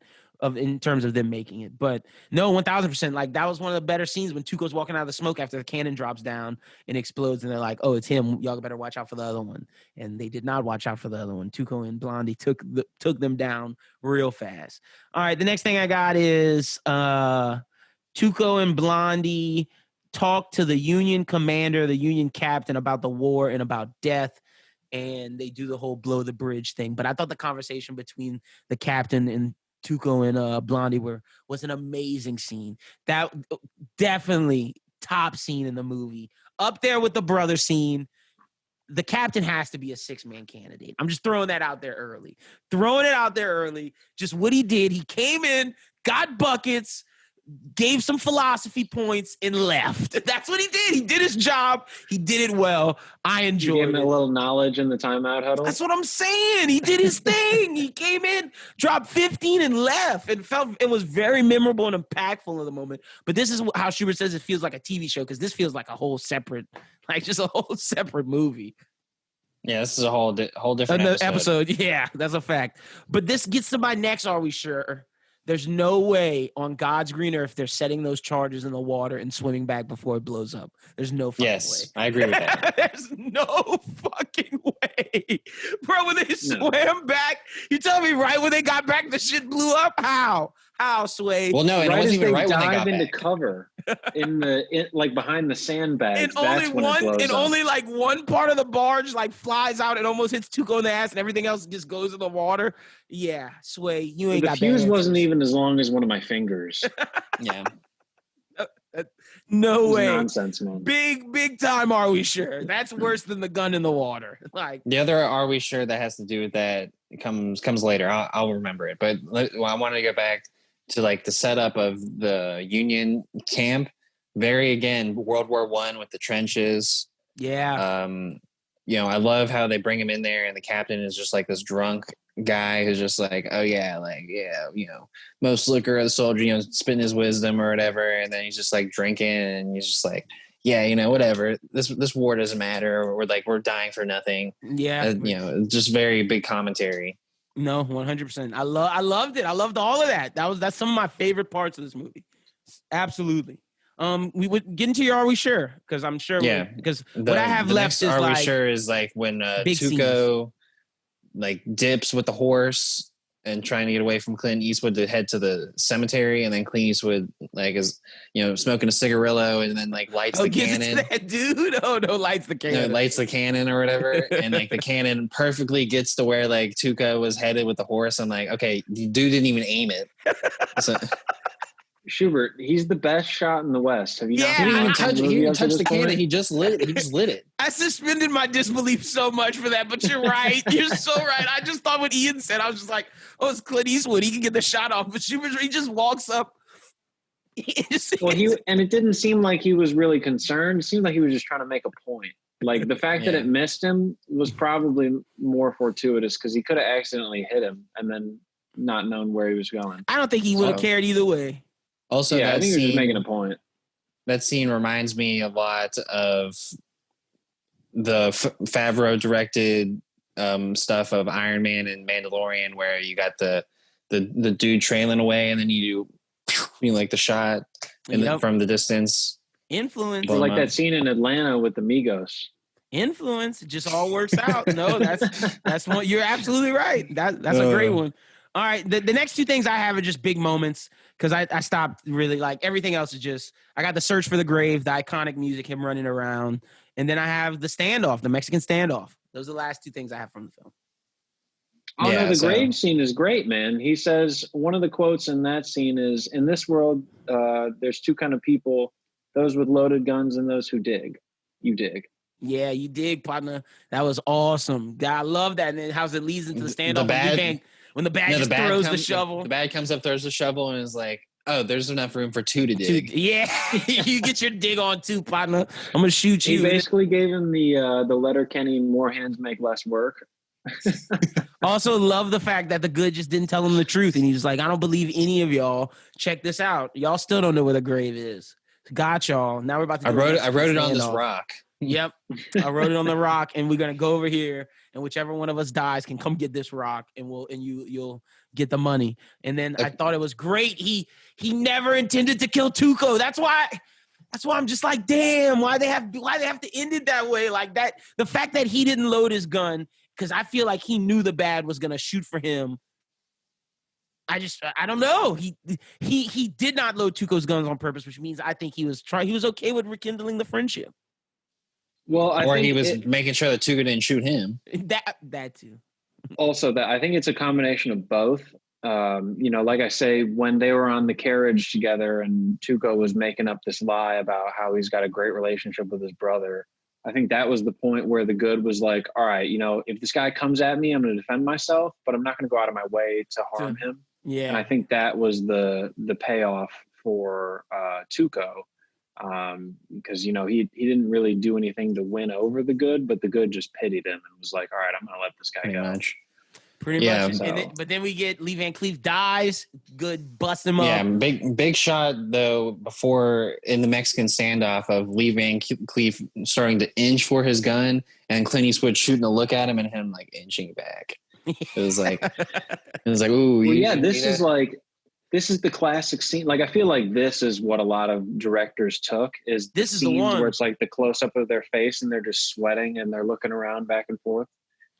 in terms of them making it. But no, 1000%. Like that was one of the better scenes when Tuco's walking out of the smoke after the cannon drops down and explodes. And they're like, oh, it's him. Y'all better watch out for the other one. And they did not watch out for the other one. Tuco and Blondie took them down real fast. All right. The next thing I got is Tuco and Blondie talk to the Union commander, the Union captain about the war and about death. And they do the whole blow the bridge thing. But I thought the conversation between the captain and Tuco and Blondie was an amazing scene. That definitely top scene in the movie. Up there with the brother scene. The captain has to be a 6-man candidate. I'm just throwing that out there early. Just what he did. He came in, got buckets, gave some philosophy points, and left. That's what he did. He did his job. He did it well. I enjoyed you gave him it. a little knowledge in the timeout huddle. That's what I'm saying. He did his thing. He came in, dropped 15, and left. It was very memorable and impactful in the moment. But this is how Schubert says it feels like a TV show, because this feels like a whole separate movie. Yeah, this is a whole different episode. Yeah, that's a fact. But this gets to my next "Are we sure?" There's no way on God's green earth they're setting those charges in the water and swimming back before it blows up. There's no fucking way. Yes, I agree with that. There's no fucking way. Bro, when they swam back, you tell me right when they got back, the shit blew up? How, Sway? Well, no, it wasn't even right when they got into back. cover like behind the sandbags. And only like one part of the barge like flies out and almost hits Tuco in the ass, and everything else just goes in the water. Yeah, Sway, you ain't the got fuse that. Wasn't even as long as one of my fingers. Yeah. No way. Nonsense, man. Big time. Are we sure? That's worse than the gun in the water. Like the other "Are we sure?" that has to do with that comes later. I'll remember it. But I wanted to go back to like the setup of the Union camp. Very again, World War I with the trenches. Yeah. I love how they bring him in there, and the captain is just like this drunk guy who's just like, oh yeah, like most liquor of the soldier, spitting his wisdom or whatever, and then he's just like drinking, and he's just like, yeah, whatever. This war doesn't matter. We're dying for nothing. Yeah. Just very big commentary. No, 100%. I loved it. I loved all of that. That's some of my favorite parts of this movie. Absolutely. We would get into your "Are we sure?" Because I'm sure. Yeah. Because what I have left is "Are like, we sure?" is like when big Tuco like dips with the horse and trying to get away from Clint Eastwood to head to the cemetery, and then Clint Eastwood like is smoking a cigarillo and then like lights the cannon. That dude? Oh no, lights the cannon. No, lights the cannon or whatever, and like the cannon perfectly gets to where like Tuco was headed with the horse. I'm like, okay, the dude didn't even aim it. So, Schubert, he's the best shot in the West. Have you not Yeah, He been didn't even watching touch. the He movie didn't up to touch this the cannon. point? He just lit. He just lit it. I suspended my disbelief so much for that, but you're right. You're so right. I just thought what Ian said. I was just like, oh, it's Clint Eastwood. He can get the shot off. But Schubert, he just walks up. Well, it didn't seem like he was really concerned. It seemed like he was just trying to make a point. Like the fact that Yeah. it missed him was probably more fortuitous because he could have accidentally hit him and then not known where he was going. I don't think he would have So- cared either way. Also, yeah, I that think he was just scene, making a point. that scene reminds me a lot of the Favreau directed stuff of Iron Man and Mandalorian, where you got the dude trailing away, and then you like the shot and then Yep. from the distance. Influence. It's like that scene in Atlanta with the Migos. Influence. It just all works out. No, that's one. You're absolutely right. That's a great one. All right. The next two things I have are just big moments because I stopped really like everything else is just I got the search for the grave, the iconic music, him running around, and then I have the standoff, the Mexican standoff. Those are the last two things I have from the film. Oh Yeah, no, the so- grave scene is great, man. He says one of the quotes in that scene is, "In this world, there's two kind of people: those with loaded guns and those who dig. You dig." Yeah, you dig, partner. That was awesome. I love that. And then how it leads into the standoff when the bad No, just throws the shovel. The bad comes up, throws the shovel, and is like, "Oh, there's enough room for two to dig." Yeah, you get your dig on too, partner. I'm gonna shoot He you. basically gave him the letter Kenny, more hands make less work. Also, love the fact that the good just didn't tell him the truth, and he was like, "I don't believe any of y'all. Check this out. Y'all still don't know where the grave is. Got y'all. Now we're about to. I do wrote a it on this standoff." rock. Yep, I wrote it on the rock, and we're gonna go over here, and whichever one of us dies can come get this rock, and you'll get the money. And then I thought it was great. He never intended to kill Tuco. That's why I'm just like, damn, why they have to end it that way like that. The fact that he didn't load his gun because I feel like he knew the bad was gonna shoot for him. I don't know. He did not load Tuco's guns on purpose, which means I think he was okay with rekindling the friendship. Well, Or he was making sure that Tuca didn't shoot him. That too. Also, that I think it's a combination of both. Like I say, when they were on the carriage together and Tuco was making up this lie about how he's got a great relationship with his brother, I think that was the point where the good was like, all right, if this guy comes at me, I'm going to defend myself, but I'm not going to go out of my way to harm him. Yeah. And I think that was the payoff for Tuco. Because he didn't really do anything to win over the good, but the good just pitied him and was like, all right, I'm gonna let this guy Pretty go. much. Pretty Yeah, much. so- But then we get Lee Van Cleef dies. Good, bust him up. Yeah, big shot though before in the Mexican standoff of Lee Van Cleef starting to inch for his gun and Clint Eastwood shooting a look at him and him like inching back. It was like, ooh. Well, yeah, this is the classic scene. Like, I feel like this is what a lot of directors took is This is the scenes one. where it's like the close up of their face and they're just sweating and they're looking around back and forth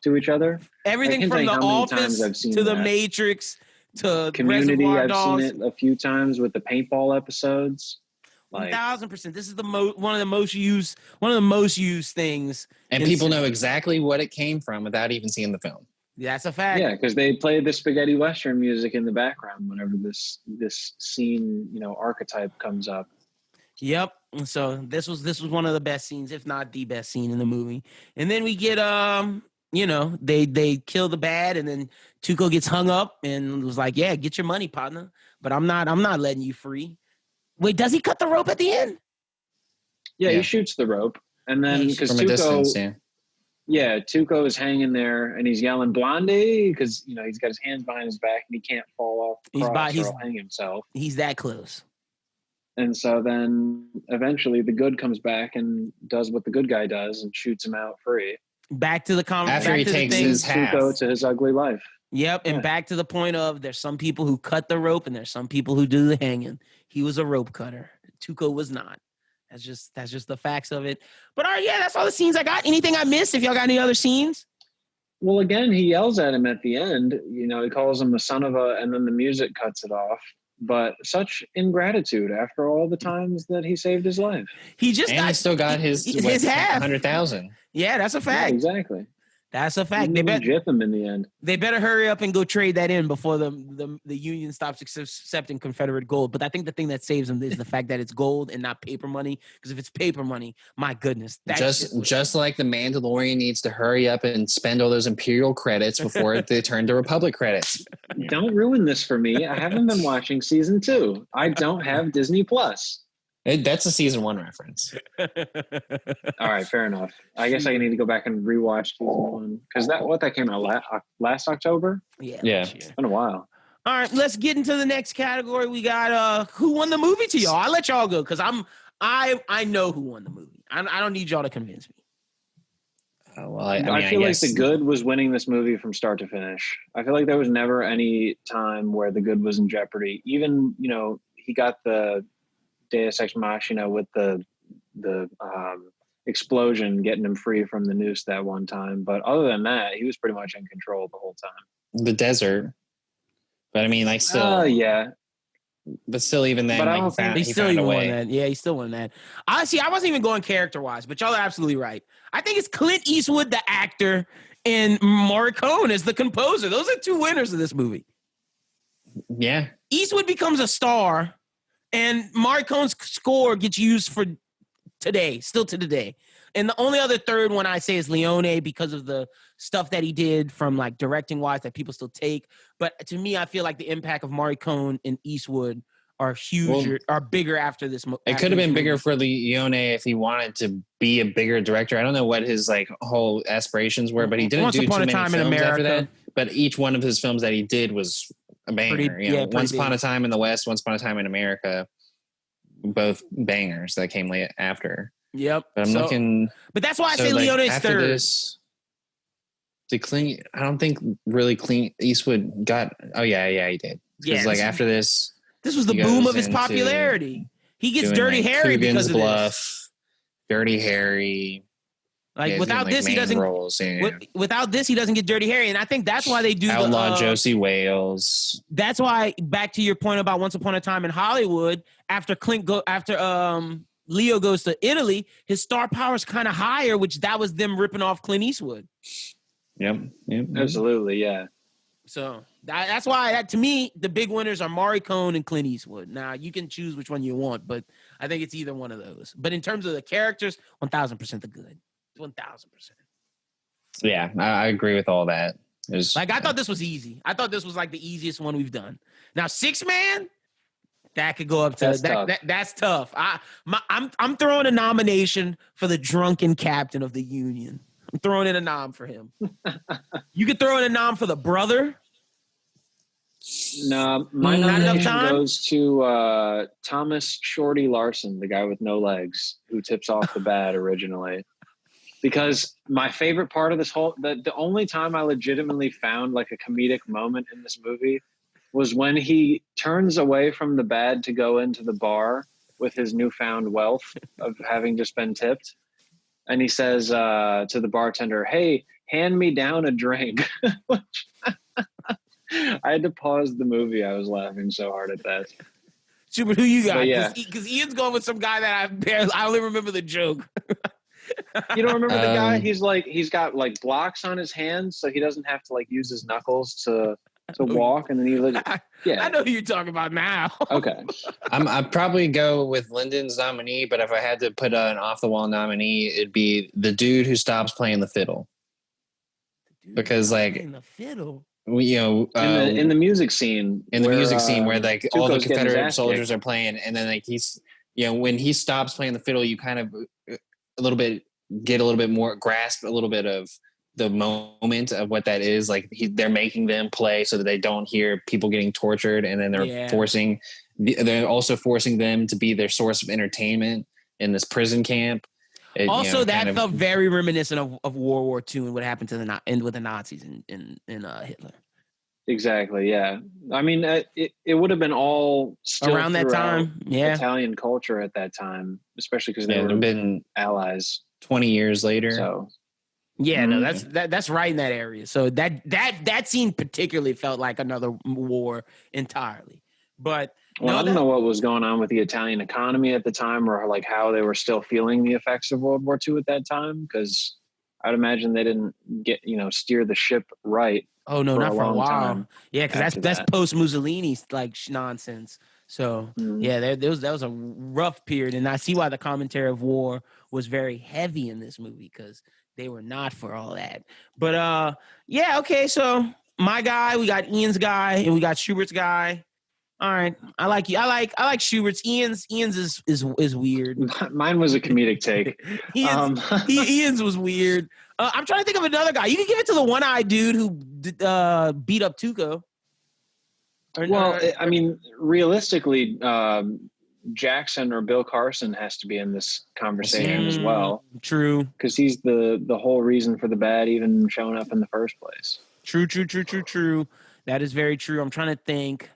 to each other. Everything I can't from tell The you how many times Office I've seen to The that. Matrix to Community, Reservoir I've Dogs. seen it a few times with the paintball episodes. Like, 1000%. This is one of the most used things. And in people cinema. know exactly what it came from without even seeing the film. That's a fact. yeah, because they played the spaghetti western music in the background whenever this scene, archetype comes up. Yep. So this was one of the best scenes, if not the best scene in the movie. And then we get they kill the bad, and then Tuco gets hung up and was like, "Yeah, get your money, partner, but I'm not letting you free." Wait, does he cut the rope at the end? Yeah, Yeah. he shoots the rope, and then because From a distance, yeah. Yeah, Tuco is hanging there and he's yelling Blondie because he's got his hands behind his back and he can't fall off the cross or he'll hang himself. He's that close. And so then eventually the good comes back and does what the good guy does and shoots him out free. Back to the After he takes his half. Tuco to his ugly life. Yep, and Yeah. back to the point of there's some people who cut the rope and there's some people who do the hanging. He was a rope cutter. Tuco was not. That's just the facts of it. But all right, yeah, that's all the scenes I got. Anything I missed? If y'all got any other scenes? Well, again, he yells at him at the end. He calls him a son of a, and then the music cuts it off. But such ingratitude after all the times that he saved his life. He just And he still got his half. 100,000. Yeah, that's a Yeah, fact. exactly. That's a fact. Didn't even jip him in the end. They better hurry up and go trade that in before the Union stops accepting Confederate gold. But I think the thing that saves them is the fact that it's gold and not paper money. Because if it's paper money, my goodness, just like the Mandalorian needs to hurry up and spend all those Imperial credits before they turn to Republic credits. Don't ruin this for me. I haven't been watching season 2. I don't have Disney Plus. That's a season 1 reference. All right, fair enough. I guess I need to go back and rewatch season 1 because that came out last October. Yeah. It's been a while. All right, let's get into the next category. We got who won the movie to y'all. I'll let y'all go because I know who won the movie. I don't need y'all to convince me. I feel like The Good was winning this movie from start to finish. I feel like there was never any time where The Good was in jeopardy. Even he got the Deus Ex Machina with the explosion getting him free from the noose that one time. But other than that, he was pretty much in control the whole time. The desert. But I mean, like still. Yeah. But still, even then, but I don't think he still won that. Yeah, he still won that. Honestly, I wasn't even going character-wise, but y'all are absolutely right. I think it's Clint Eastwood, the actor, and Morricone as the composer. Those are 2 winners of this movie. Yeah. Eastwood becomes a star, and Morricone's score gets used for today, still to today. And the only other third one I say is Leone because of the stuff that he did from like directing wise that people still take. But to me, I feel like the impact of Morricone and Eastwood are huge, are bigger after this. It could have been bigger for Leone if he wanted to be a bigger director. I don't know what his like whole aspirations were, but he didn't do too many films after that. But each one of his films that he did was a banger. Once Upon a Time in the West, Once Upon a Time in America, both bangers that came late after. Yep. But I'm looking. But that's why I say Leone's third. I don't think really Clint Eastwood got. Oh yeah, he did. Because like after this. This was the boom of his popularity. He gets Dirty Harry because of this. Dirty Harry. Like without this, he doesn't. Without this, he doesn't get Dirty Harry, and I think that's why they do Outlaw Josie Wales. That's why, back to your point about Once Upon a Time in Hollywood, after Leo goes to Italy, his star power is kind of higher, which that was them ripping off Clint Eastwood. Yep. Absolutely, yeah. So that's why, to me, the big winners are Morricone and Clint Eastwood. Now, you can choose which one you want, but I think it's either one of those. But in terms of the characters, 1,000% the good. 1,000%. Yeah, I agree with all that. I thought this was easy. I thought this was like the easiest one we've done. Now, 6 Man, that could go up to that's tough. I'm throwing a nomination for the drunken captain of the Union. I'm throwing in a nom for him. You could throw in a nom for the brother. No, my nomination goes to Thomas Shorty Larson, the guy with no legs, who tips off the bad originally. Because my favorite part of this the only time I legitimately found like a comedic moment in this movie was when he turns away from the bad to go into the bar with his newfound wealth of having just been tipped. And he says to the bartender, "Hey, hand me down a drink." I had to pause the movie. I was laughing so hard at that. Super, who you got? Because Ian's going with some guy that I only remember the joke. You don't remember the guy? He's got like blocks on his hands, so he doesn't have to like use his knuckles to walk, and then I know who you're talking about now. Okay. I'd probably go with Lyndon's nominee, but if I had to put an off the wall nominee, it'd be the dude who stops playing the fiddle. Because like the fiddle. In the music scene. Where like all the Confederate soldiers are playing, and then like he's when he stops playing the fiddle, you kind of get a little bit more grasp a little bit of the moment of what that is. Like they're making them play so that they don't hear people getting tortured, and then they're also forcing them to be their source of entertainment in this prison camp. That felt very reminiscent of World War II and what happened to with the Nazis in Hitler. Exactly. Yeah. I mean, it would have been all still around that time. Yeah. Italian culture at that time, especially because they would been allies 20 years later. So. Yeah, no, that's right in that area. So that scene particularly felt like another war entirely. But I don't know what was going on with the Italian economy at the time, or like how they were still feeling the effects of World War II at that time. Because I'd imagine they didn't steer the ship right. Oh no, not for a long while. time Yeah, because after that's that. post Mussolini like nonsense. So yeah, that was a rough period, and I see why the commentary of war was very heavy in this movie because they were not for all that. But yeah, okay. So my guy, we got Ian's guy, and we got Schubert's guy. All right, I like you. I like Schubert's. Ian's is weird. Mine was a comedic take. Ian's was weird. I'm trying to think of another guy. You can give it to the one-eyed dude who beat up Tuco. I mean, realistically, Jackson or Bill Carson has to be in this conversation as well. True, because he's the whole reason for the bad even showing up in the first place. True. That is very true. I'm trying to think.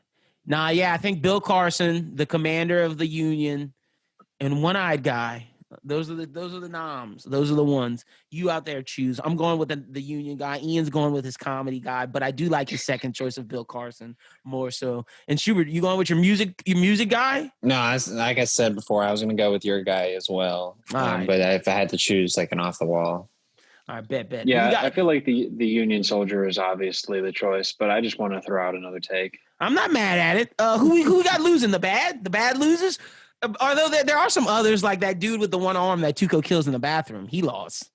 I think Bill Carson, the commander of the Union, and one-eyed guy. Those are the noms. Those are the ones you out there choose. I'm going with the Union guy. Ian's going with his comedy guy, but I do like his second choice of Bill Carson more so. And Schubert, you going with your music guy? No, like I said before, I was going to go with your guy as well. Right. But if I had to choose like an off the wall. All right, bet. Yeah, I feel like the Union soldier is obviously the choice, but I just want to throw out another take. I'm not mad at it. Who we got losing? The bad losers? Although there are some others, like that dude with the one arm that Tuco kills in the bathroom. He lost.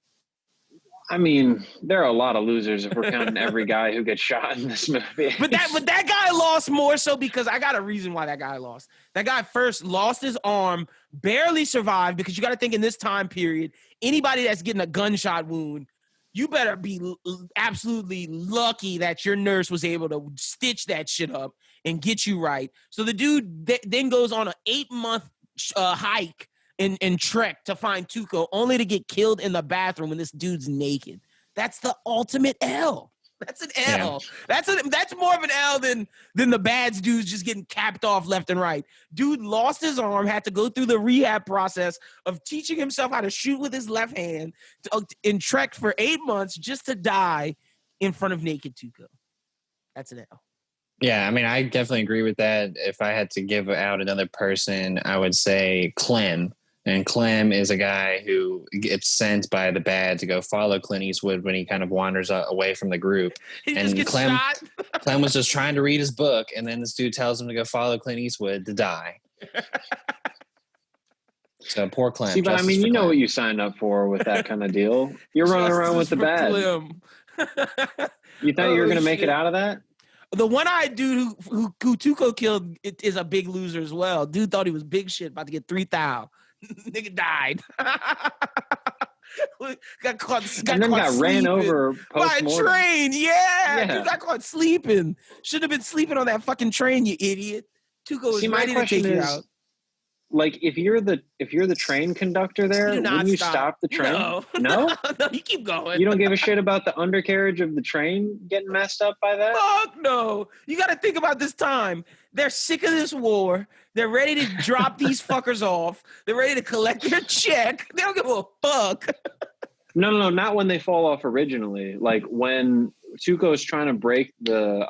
I mean, there are a lot of losers if we're counting every guy who gets shot in this movie. But that guy lost more so because I got a reason why that guy lost. That guy first lost his arm, barely survived, because you got to think in this time period, anybody that's getting a gunshot wound, you better be absolutely lucky that your nurse was able to stitch that shit up and get you right. So the dude then goes on an 8-month hike and trek to find Tuco, only to get killed in the bathroom when this dude's naked. That's the ultimate L. That's an L. Yeah. That's more of an L than the bad dudes just getting capped off left and right. Dude lost his arm, had to go through the rehab process of teaching himself how to shoot with his left hand, and trekked for 8 months just to die in front of naked Tuco. That's an L. Yeah, I mean, I definitely agree with that. If I had to give out another person, I would say Clem. And Clem is a guy who gets sent by the bad to go follow Clint Eastwood when he kind of wanders away from the group. And Clem was just trying to read his book, and then this dude tells him to go follow Clint Eastwood to die. So poor Clem. See, but I mean, you know what you signed up for with that kind of deal. You're running around with the bad. You thought you were going to make it out of that? The one-eyed dude who Tuco killed is a big loser as well. Dude thought he was big shit, about to get 3,000. Nigga died. got ran over by a train. Yeah. Dude got caught sleeping. Should have been sleeping on that fucking train, you idiot. Tuco was ready to take you out. Like, if you're the train conductor there, wouldn't you stop the train? No, no, you keep going. You don't give a shit about the undercarriage of the train getting messed up by that? Fuck no. You got to think about this time. They're sick of this war. They're ready to drop these fuckers off. They're ready to collect their check. They don't give a fuck. No, not when they fall off originally. Like when Tuco's trying to break the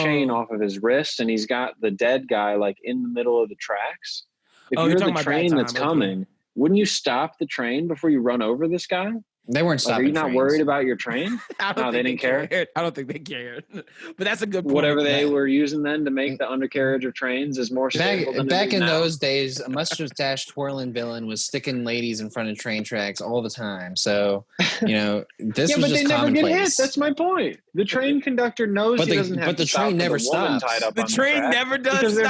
chain off of his wrist, and he's got the dead guy like in the middle of the tracks. If you're the train that's coming, wouldn't you stop the train before you run over this guy? They weren't stopping. Are you not worried about your train? No, they didn't care. I don't think they cared. But that's a good point. Whatever they were using then to make the undercarriage of trains is more stable than back in those days, a mustache twirling villain was sticking ladies in front of train tracks all the time. So, this was just commonplace. Yeah, but they never get hit. That's my point. The train conductor knows he doesn't have to stop. But the train never stops. The train never does because stop.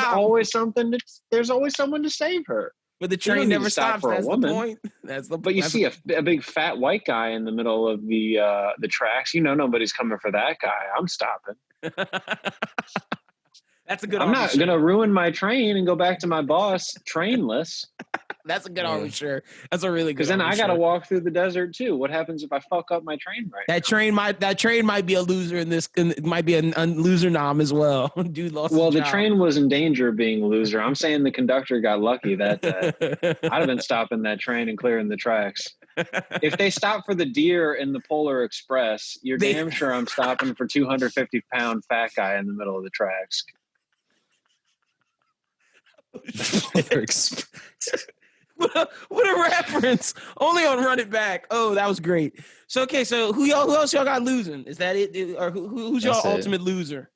There's always someone to save her. But the train never stops. That's the point. But you see a big fat white guy in the middle of the tracks. Nobody's coming for that guy. I'm stopping. That's a good. I'm not gonna ruin my train and go back to my boss trainless. That's a good armature. That's a really good. Because then I got to walk through the desert too. What happens if I fuck up my train right? That train might be a loser in this. It might be a loser nom as well. Dude lost. Well, the train was in danger of being a loser. I'm saying the conductor got lucky that I'd have been stopping that train and clearing the tracks. If they stop for the deer in the Polar Express, you're damn sure I'm stopping for 250-pound fat guy in the middle of the tracks. But What a reference! Only on Run It Back. Oh, that was great. So okay, so who else y'all got losing? Is that it, or who's y'all That's it. ultimate loser?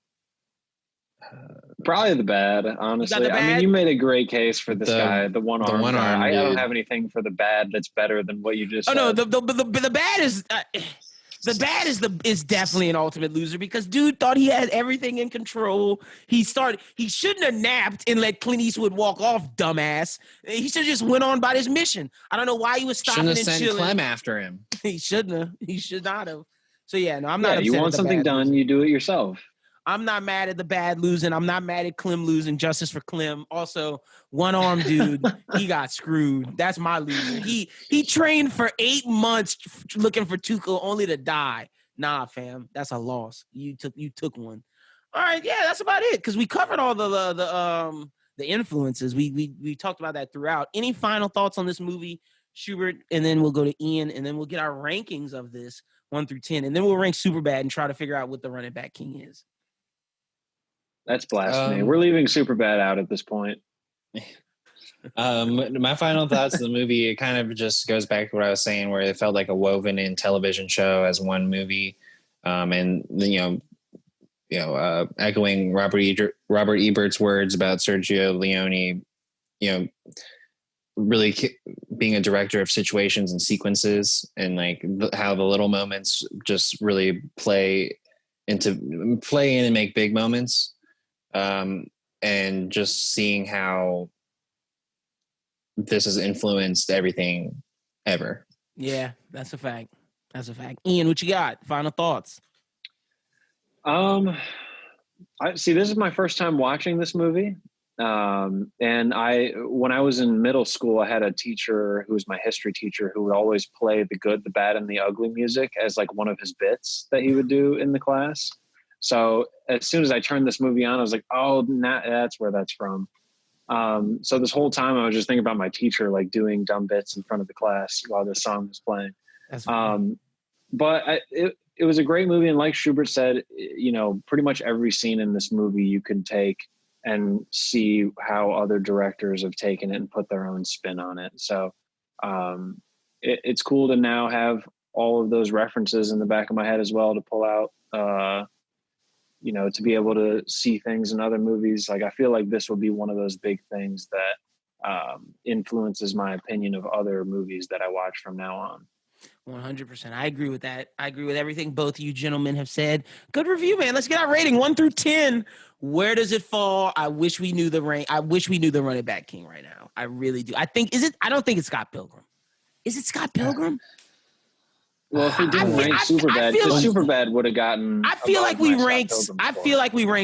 Probably the bad, honestly. the I mean, bad? you made a great case for this The- guy, the one arm. one-arm I don't dude. have anything for the bad that's better than what you just Oh said. no, the bad is. The bad is definitely an ultimate loser because dude thought he had everything in control. He shouldn't have napped and let Clint Eastwood walk off, dumbass. He should have just went on about his mission. I don't know why he was stopping Shouldn't have and sent chilling. Clem after him. He shouldn't have. He should not have. So yeah, no, I'm not. Yeah, you upset want at the something bad done, losing. you do it yourself. I'm not mad at the bad losing. I'm not mad at Clem losing. Justice for Clem. Also, one arm dude, he got screwed. That's my loser. He trained for 8 months looking for Tuco only to die. Nah, fam, that's a loss. You took one. All right, yeah, that's about it. Because we covered all the influences. We talked about that throughout. Any final thoughts on this movie, Schubert? And then we'll go to Ian, and then we'll get our rankings of this 1 through 10, and then we'll rank Superbad and try to figure out what the running back king is. That's blasphemy. Um, We're leaving Superbad out at this point. My final thoughts of the movie, it kind of just goes back to what I was saying, where it felt like a woven in television show as one movie. And echoing Robert Ebert's words about Sergio Leone, really being a director of situations and sequences, and like how the little moments just really play in and make big moments. And just seeing how this has influenced everything ever. Yeah, that's a fact. That's a fact. Ian, what you got? Final thoughts? I see. This is my first time watching this movie, and when I was in middle school, I had a teacher who was my history teacher who would always play the good, the bad, and the ugly music as like one of his bits that he would do in the class. So as soon as I turned this movie on, I was like, "Oh, that's where that's from." So this whole time, I was just thinking about my teacher like doing dumb bits in front of the class while this song was playing. That's But it was a great movie, and like Schubert said, pretty much every scene in this movie you can take and see how other directors have taken it and put their own spin on it. So it's cool to now have all of those references in the back of my head as well to pull out. To be able to see things in other movies. Like I feel like this will be one of those big things that influences my opinion of other movies that I watch from now on. 100%. I agree with that. I agree with everything both of you gentlemen have said. Good review, man. Let's get our rating 1 through 10. Where does it fall? I wish we knew the rank. I wish we knew the running back king right now. I really do. I don't think it's Scott Pilgrim. Is it Scott Pilgrim? Well, if he didn't rank Superbad, because Superbad would have gotten. I feel like we ranked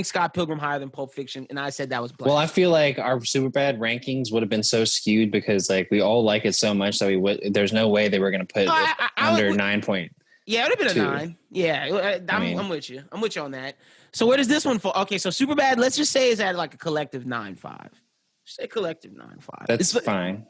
Scott Pilgrim higher than Pulp Fiction, and I said that was black. Well, I feel like our Superbad rankings would have been so skewed because like we all like it so much that there's no way they were going to put it under 9 point. Yeah, it would have been a 9. Yeah, I'm with you. I'm with you on that. So where does this one fall? Okay, so Superbad, let's just say is at like a collective 9.5. Say collective 9.5. That's fine.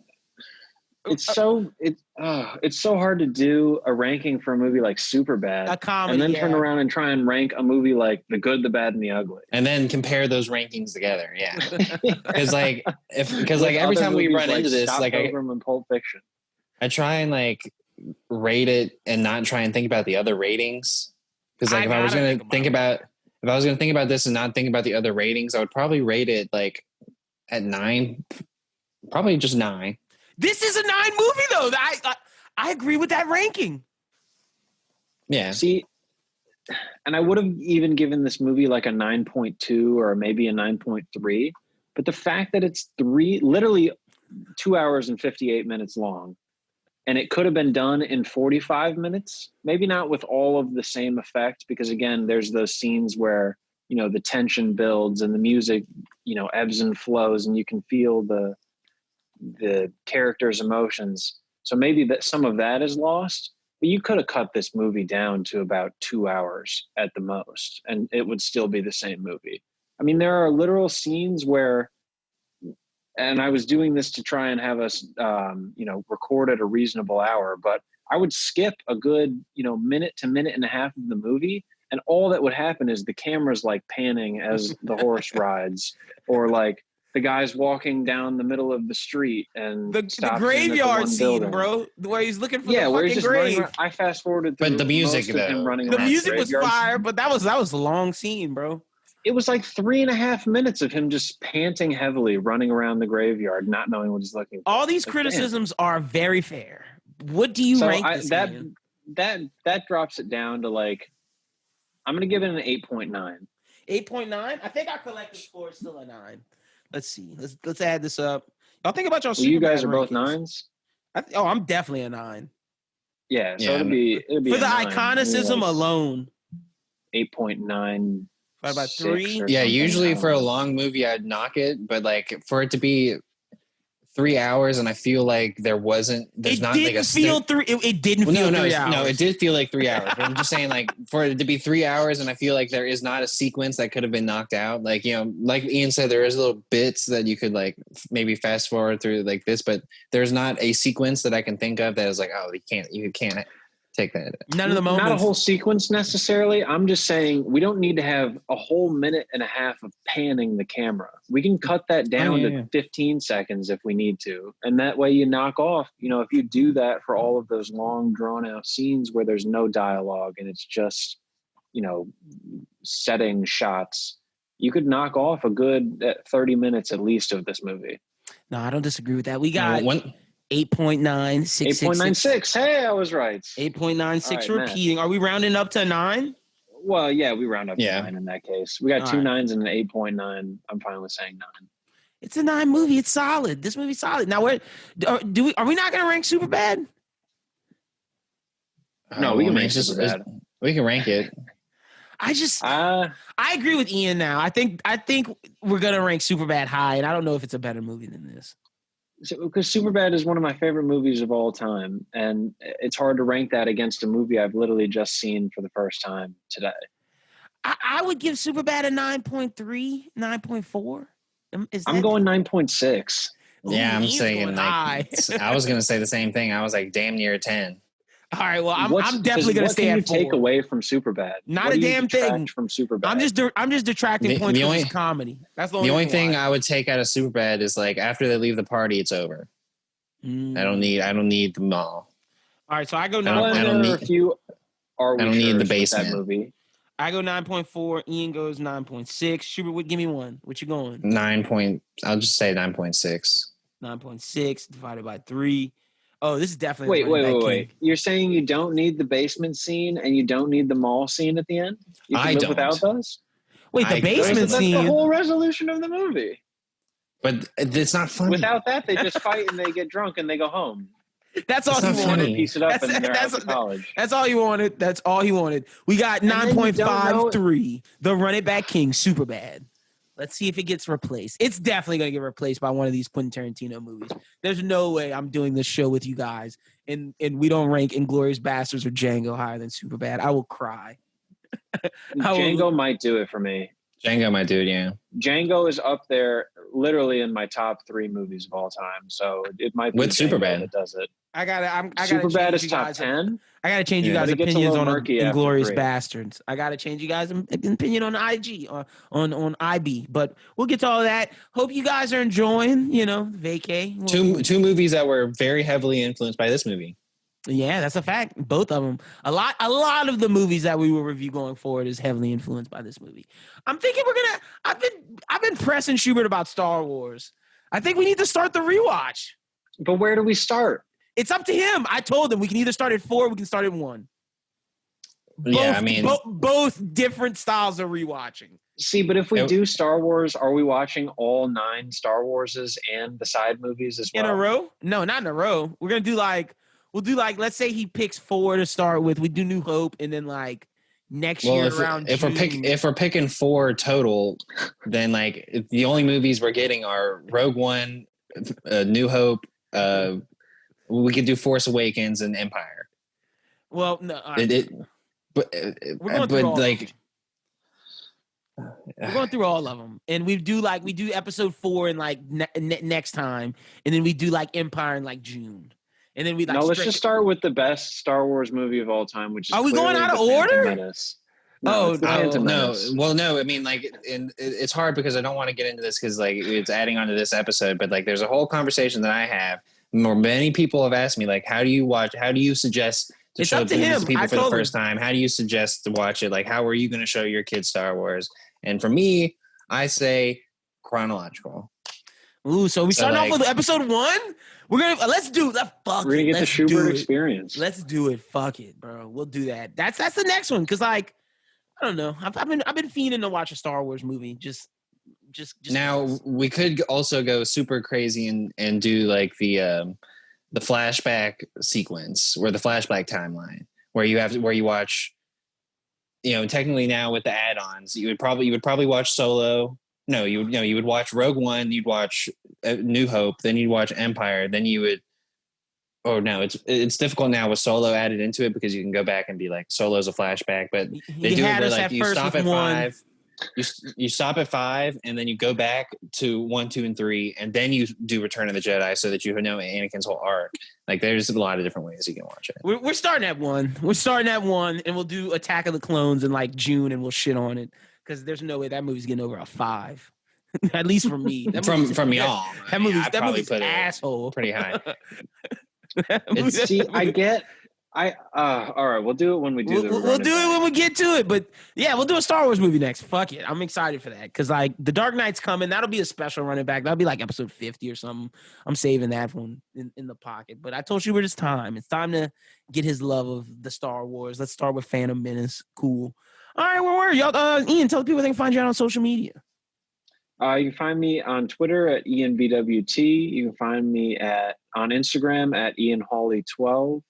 It's so hard to do a ranking for a movie like Superbad, a comedy, and then turn around and try and rank a movie like The Good, the Bad, and the Ugly, and then compare those rankings together. Yeah, because every time we run into this, Scott like Pilgrim and Pulp Fiction, I try and like rate it and not try and think about the other ratings. Because like if I was going to think about this and not think about the other ratings, I would probably rate it like at 9, probably just 9. This is a 9 movie, though. I agree with that ranking. Yeah. See, and I would have even given this movie like a 9.2 or maybe a 9.3. But the fact that it's literally 2 hours and 58 minutes long, and it could have been done in 45 minutes, maybe not with all of the same effect, because again, there's those scenes where, the tension builds and the music, ebbs and flows, and you can feel the character's emotions. So maybe that some of that is lost, but you could have cut this movie down to about 2 hours at the most, and it would still be the same movie. I mean, there are literal scenes where, and I was doing this to try and have us, record at a reasonable hour, but I would skip a good, minute to minute and a half of the movie. And all that would happen is the camera's like panning as the horse rides, or like the guy's walking down the middle of the street and The stops graveyard in at the one scene, building. bro, where he's looking for Yeah, the where fucking he's just running grave. around. I fast forwarded through But the music, most of him though, running The around. music was graveyard. fire, but that was a long scene, bro. It was like 3.5 minutes of him just panting heavily, running around the graveyard, not knowing what he's looking for. All these Like, criticisms are very fair. What do you So rank this in? that drops it down to like, I'm gonna give it an 8.9. 8.9? I think our collective score is still a 9. Let's see. Let's add this up. Y'all think about y'all Well, you guys Superbad are both rankings. 9s. I'm definitely a 9. Yeah, so Yeah, it'd be For a the 9. iconicism alone. 8.9. Divided by 3. Yeah, usually for a long movie, I'd knock it, but like for it to be 3 hours, and I feel like there's It not didn't like a feel 3. It didn't Well, feel no, 3 hours. no, it did feel like 3 hours. But I'm just saying, like, for it to be 3 hours, and I feel like there is not a sequence that could have been knocked out. Like, you know, like Ian said, there is little bits that you could like maybe fast forward through like this, but there's not a sequence that I can think of that is like, oh, you can't take that. None of the moments. Not a whole sequence necessarily. I'm just saying we don't need to have a whole minute and a half of panning the camera. We can cut that down to 15 seconds if we need to. And that way you knock off, you know, if you do that for all of those long drawn out scenes where there's no dialogue and it's just, you know, setting shots, you could knock off a good 30 minutes at least of this movie. No, I don't disagree with that. We got One, 8.966. 8.96. Hey, I was right. 8.96 All right, repeating. Are we rounding up to 9? Well, yeah, we round up to 9 in that case. We got All two right. 9s and an 8.9. I'm fine with saying 9. It's a 9 movie. It's solid. This movie's solid. Now, are we not going to rank Superbad? No, we can rank it's just- Superbad. We can rank it. I agree with Ian now. I think we're going to rank Superbad high, and I don't know if it's a better movie than this. Because Superbad is one of my favorite movies of all time, and it's hard to rank that against a movie I've literally just seen for the first time today. I would give Superbad a 9.3, 9.4. I'm going 9.6. Yeah, I'm Ian's saying going like high. I was gonna say the same thing. I was like damn near 10. All right, well, I'm definitely going to stay at 4. What can you take away from Superbad? Not What a do you damn detract thing. from Superbad. I'm just detracting The- points the because only- it's comedy. That's the The only reason thing why. I would take out of Superbad is like after they leave the party, it's over. I don't need them all. All right, so I go I don't- Well, 9. I there are need- a few. Are we I don't need the sures with basement. That movie. I go 9.4. Ian goes 9.6. Schubert, give me one. What you going? I'll just say 9.6. 9.6 divided by 3. Oh, this is definitely Wait. You're saying you don't need the basement scene and you don't need the mall scene at the end? You can I live don't. without those? Wait, the I- basement That's the scene. whole resolution of the movie. But it's not funny. Without that, they just fight and they get drunk and they go home. That's all That's he not wanted. funny. Piece it up That's- and they're that's- out to college. That's all he wanted. That's all he wanted. We got And then you don't 9.53. The Run It Back King, super bad. Let's see if it gets replaced. It's definitely going to get replaced by one of these Quentin Tarantino movies. There's no way I'm doing this show with you guys and we don't rank Inglourious Bastards or Django higher than Superbad. I will cry. Django might do it for me. Django, my dude, yeah. Django is up there literally in my top 3 movies of all time. So it might be With Django Superbad. that does it. I gotta Superbad change is you top guys. 10. I gotta change you Yeah. guys' But it gets a opinions little on murky after Inglourious 3. Bastards. I gotta change you guys' opinion on IG on IB. But we'll get to all that. Hope you guys are enjoying. Vacay. Two movies that were very heavily influenced by this movie. Yeah, that's a fact. Both of them. A lot of the movies that we will review going forward is heavily influenced by this movie. I'm thinking I've been pressing Schubert about Star Wars. I think we need to start the rewatch. But where do we start? It's up to him. I told him we can either start at 4, we can start at 1. Yeah, I mean- both different styles of rewatching. See, but if we It- do Star Wars, are we watching all 9 Star Warses and the side movies as well? In a row? No, not in a row. We're gonna do let's say he picks 4 to start with. We do New Hope, and then next year around if June. we're picking 4 total, then the only movies we're getting are Rogue One, New Hope. We could do Force Awakens and Empire. Well, no, all right. But We're going through all of them. We're going through all of them, and we do episode 4 in next time, and then we do Empire in June, and then we No, let's just start with the best Star Wars movie of all time, which is Are we going clearly out of The Phantom order? Menace. No, it's the Phantom no. Menace. Well, no. I mean, like, it's hard because I don't want to get into this because, like, it's adding on to this episode. But like, there's a whole conversation that I have. Many people have asked me, like, how do you suggest to It's show up to things him. to people I for the told him. first time? How do you suggest to watch it? Like, how are you going to show your kids Star Wars? And for me, I say chronological. Ooh, so we So, starting like- off with episode 1. We're gonna let's do that. Fuck We're gonna it. get the Let's Schubert do it. experience. Let's do it. Fuck it, bro. We'll do that. That's the next one. Cause like, I don't know. I've been fiending to watch a Star Wars movie. Just Now because. we could also go super crazy and do like the flashback sequence or the flashback timeline where you watch, technically now with the add-ons you would probably watch Solo. No, you would watch Rogue One, you'd watch New Hope, then you'd watch Empire, then you would. Oh no, it's difficult now with Solo added into it because you can go back and be like Solo's a flashback, but they do it had where us like at you first stop with at 1. 5. You stop at 5 and then you go back to 1, 2, and 3, and then you do Return of the Jedi so that you know Anakin's whole arc. Like there's a lot of different ways you can watch it. We're starting at 1. We're starting at 1, and we'll do Attack of the Clones in like June, and we'll shit on it because there's no way that movie's getting over a 5. At least for me. That From movie's- y'all, That movie's I'd probably put it asshole. pretty high. See, all right, we'll do it when we do the We'll do it when we get to it. But yeah, we'll do a Star Wars movie next. Fuck it. I'm excited for that. Because like The Dark Knight's coming. That'll be a special running back. That'll be like episode 50 or something. I'm saving that one in the pocket. But I told you it's time. It's time to get his love of the Star Wars. Let's start with Phantom Menace. Cool. All right, where were y'all? Ian, tell the people they can find you out on social media. You can find me on Twitter at IanBWT. You can find me on Instagram at IanHawley12.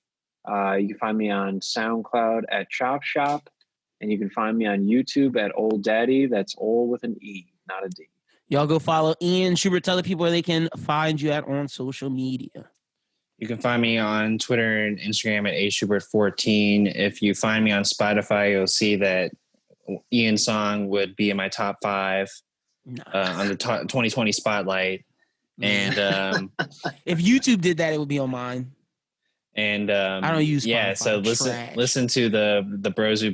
You can find me on SoundCloud at Chop Shop. And you can find me on YouTube at Old Daddy. That's Old with an E, not a D. Y'all go follow Ian Schubert. Tell the people where they can find you at on social media. You can find me on Twitter and Instagram at aschubert14. If you find me on Spotify, you'll see that Ian's song would be in my top 5 on the 2020 Spotlight. And if YouTube did that, it would be on mine. And I don't use Spotify. Yeah, so listen to the Bros Who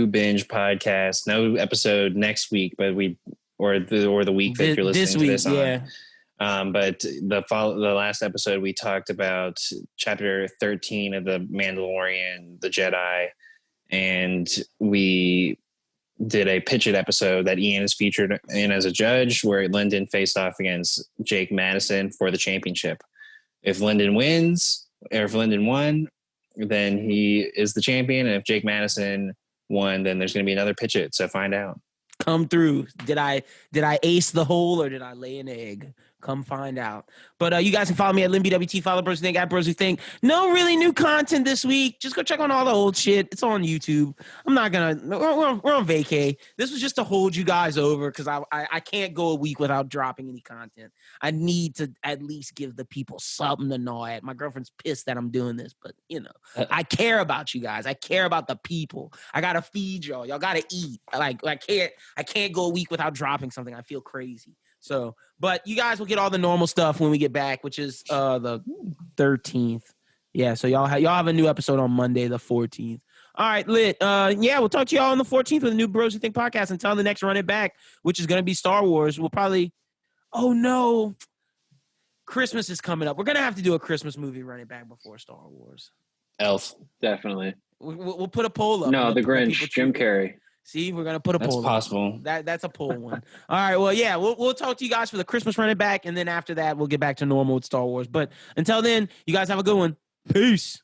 Binge podcast. No episode next week, but or the week that you're listening to this on. Yeah. But the last episode we talked about chapter 13 of the Mandalorian, the Jedi, and we did a Pitch It episode that Ian is featured in as a judge, where Lyndon faced off against Jake Madison for the championship. If Lyndon wins, or if Lyndon won, then he is the champion, and if Jake Madison won, then there's going to be another Pitch It. So find out. Come through. Did I ace the hole or did I lay an egg? Come find out. But you guys can follow me at LinBWT. Follow Bros Who Think at Bros Who Think. No really new content this week. Just go check on all the old shit. It's on YouTube. I'm not gonna. We're on vacay. This was just to hold you guys over because I can't go a week without dropping any content. I need to at least give the people something to gnaw at. My girlfriend's pissed that I'm doing this, but I care about you guys. I care about the people. I gotta feed y'all. Y'all gotta eat. I can't go a week without dropping something. I feel crazy. So, but you guys will get all the normal stuff when we get back, which is the 13th. Yeah, so y'all have a new episode on Monday, the 14th. All right, lit. Yeah, we'll talk to y'all on the 14th with a new Bros Who Think podcast until the next Run It Back, which is going to be Star Wars. We'll probably, oh no, Christmas is coming up. We're going to have to do a Christmas movie Run It Back before Star Wars. Elf. Definitely. We'll put a poll up. No, The People Grinch, Jim Carrey. See, we're gonna put a That's poll. possible. That's a poll one. All right. Well, yeah, we'll talk to you guys for the Christmas Run It Back, and then after that, we'll get back to normal with Star Wars. But until then, you guys have a good one. Peace.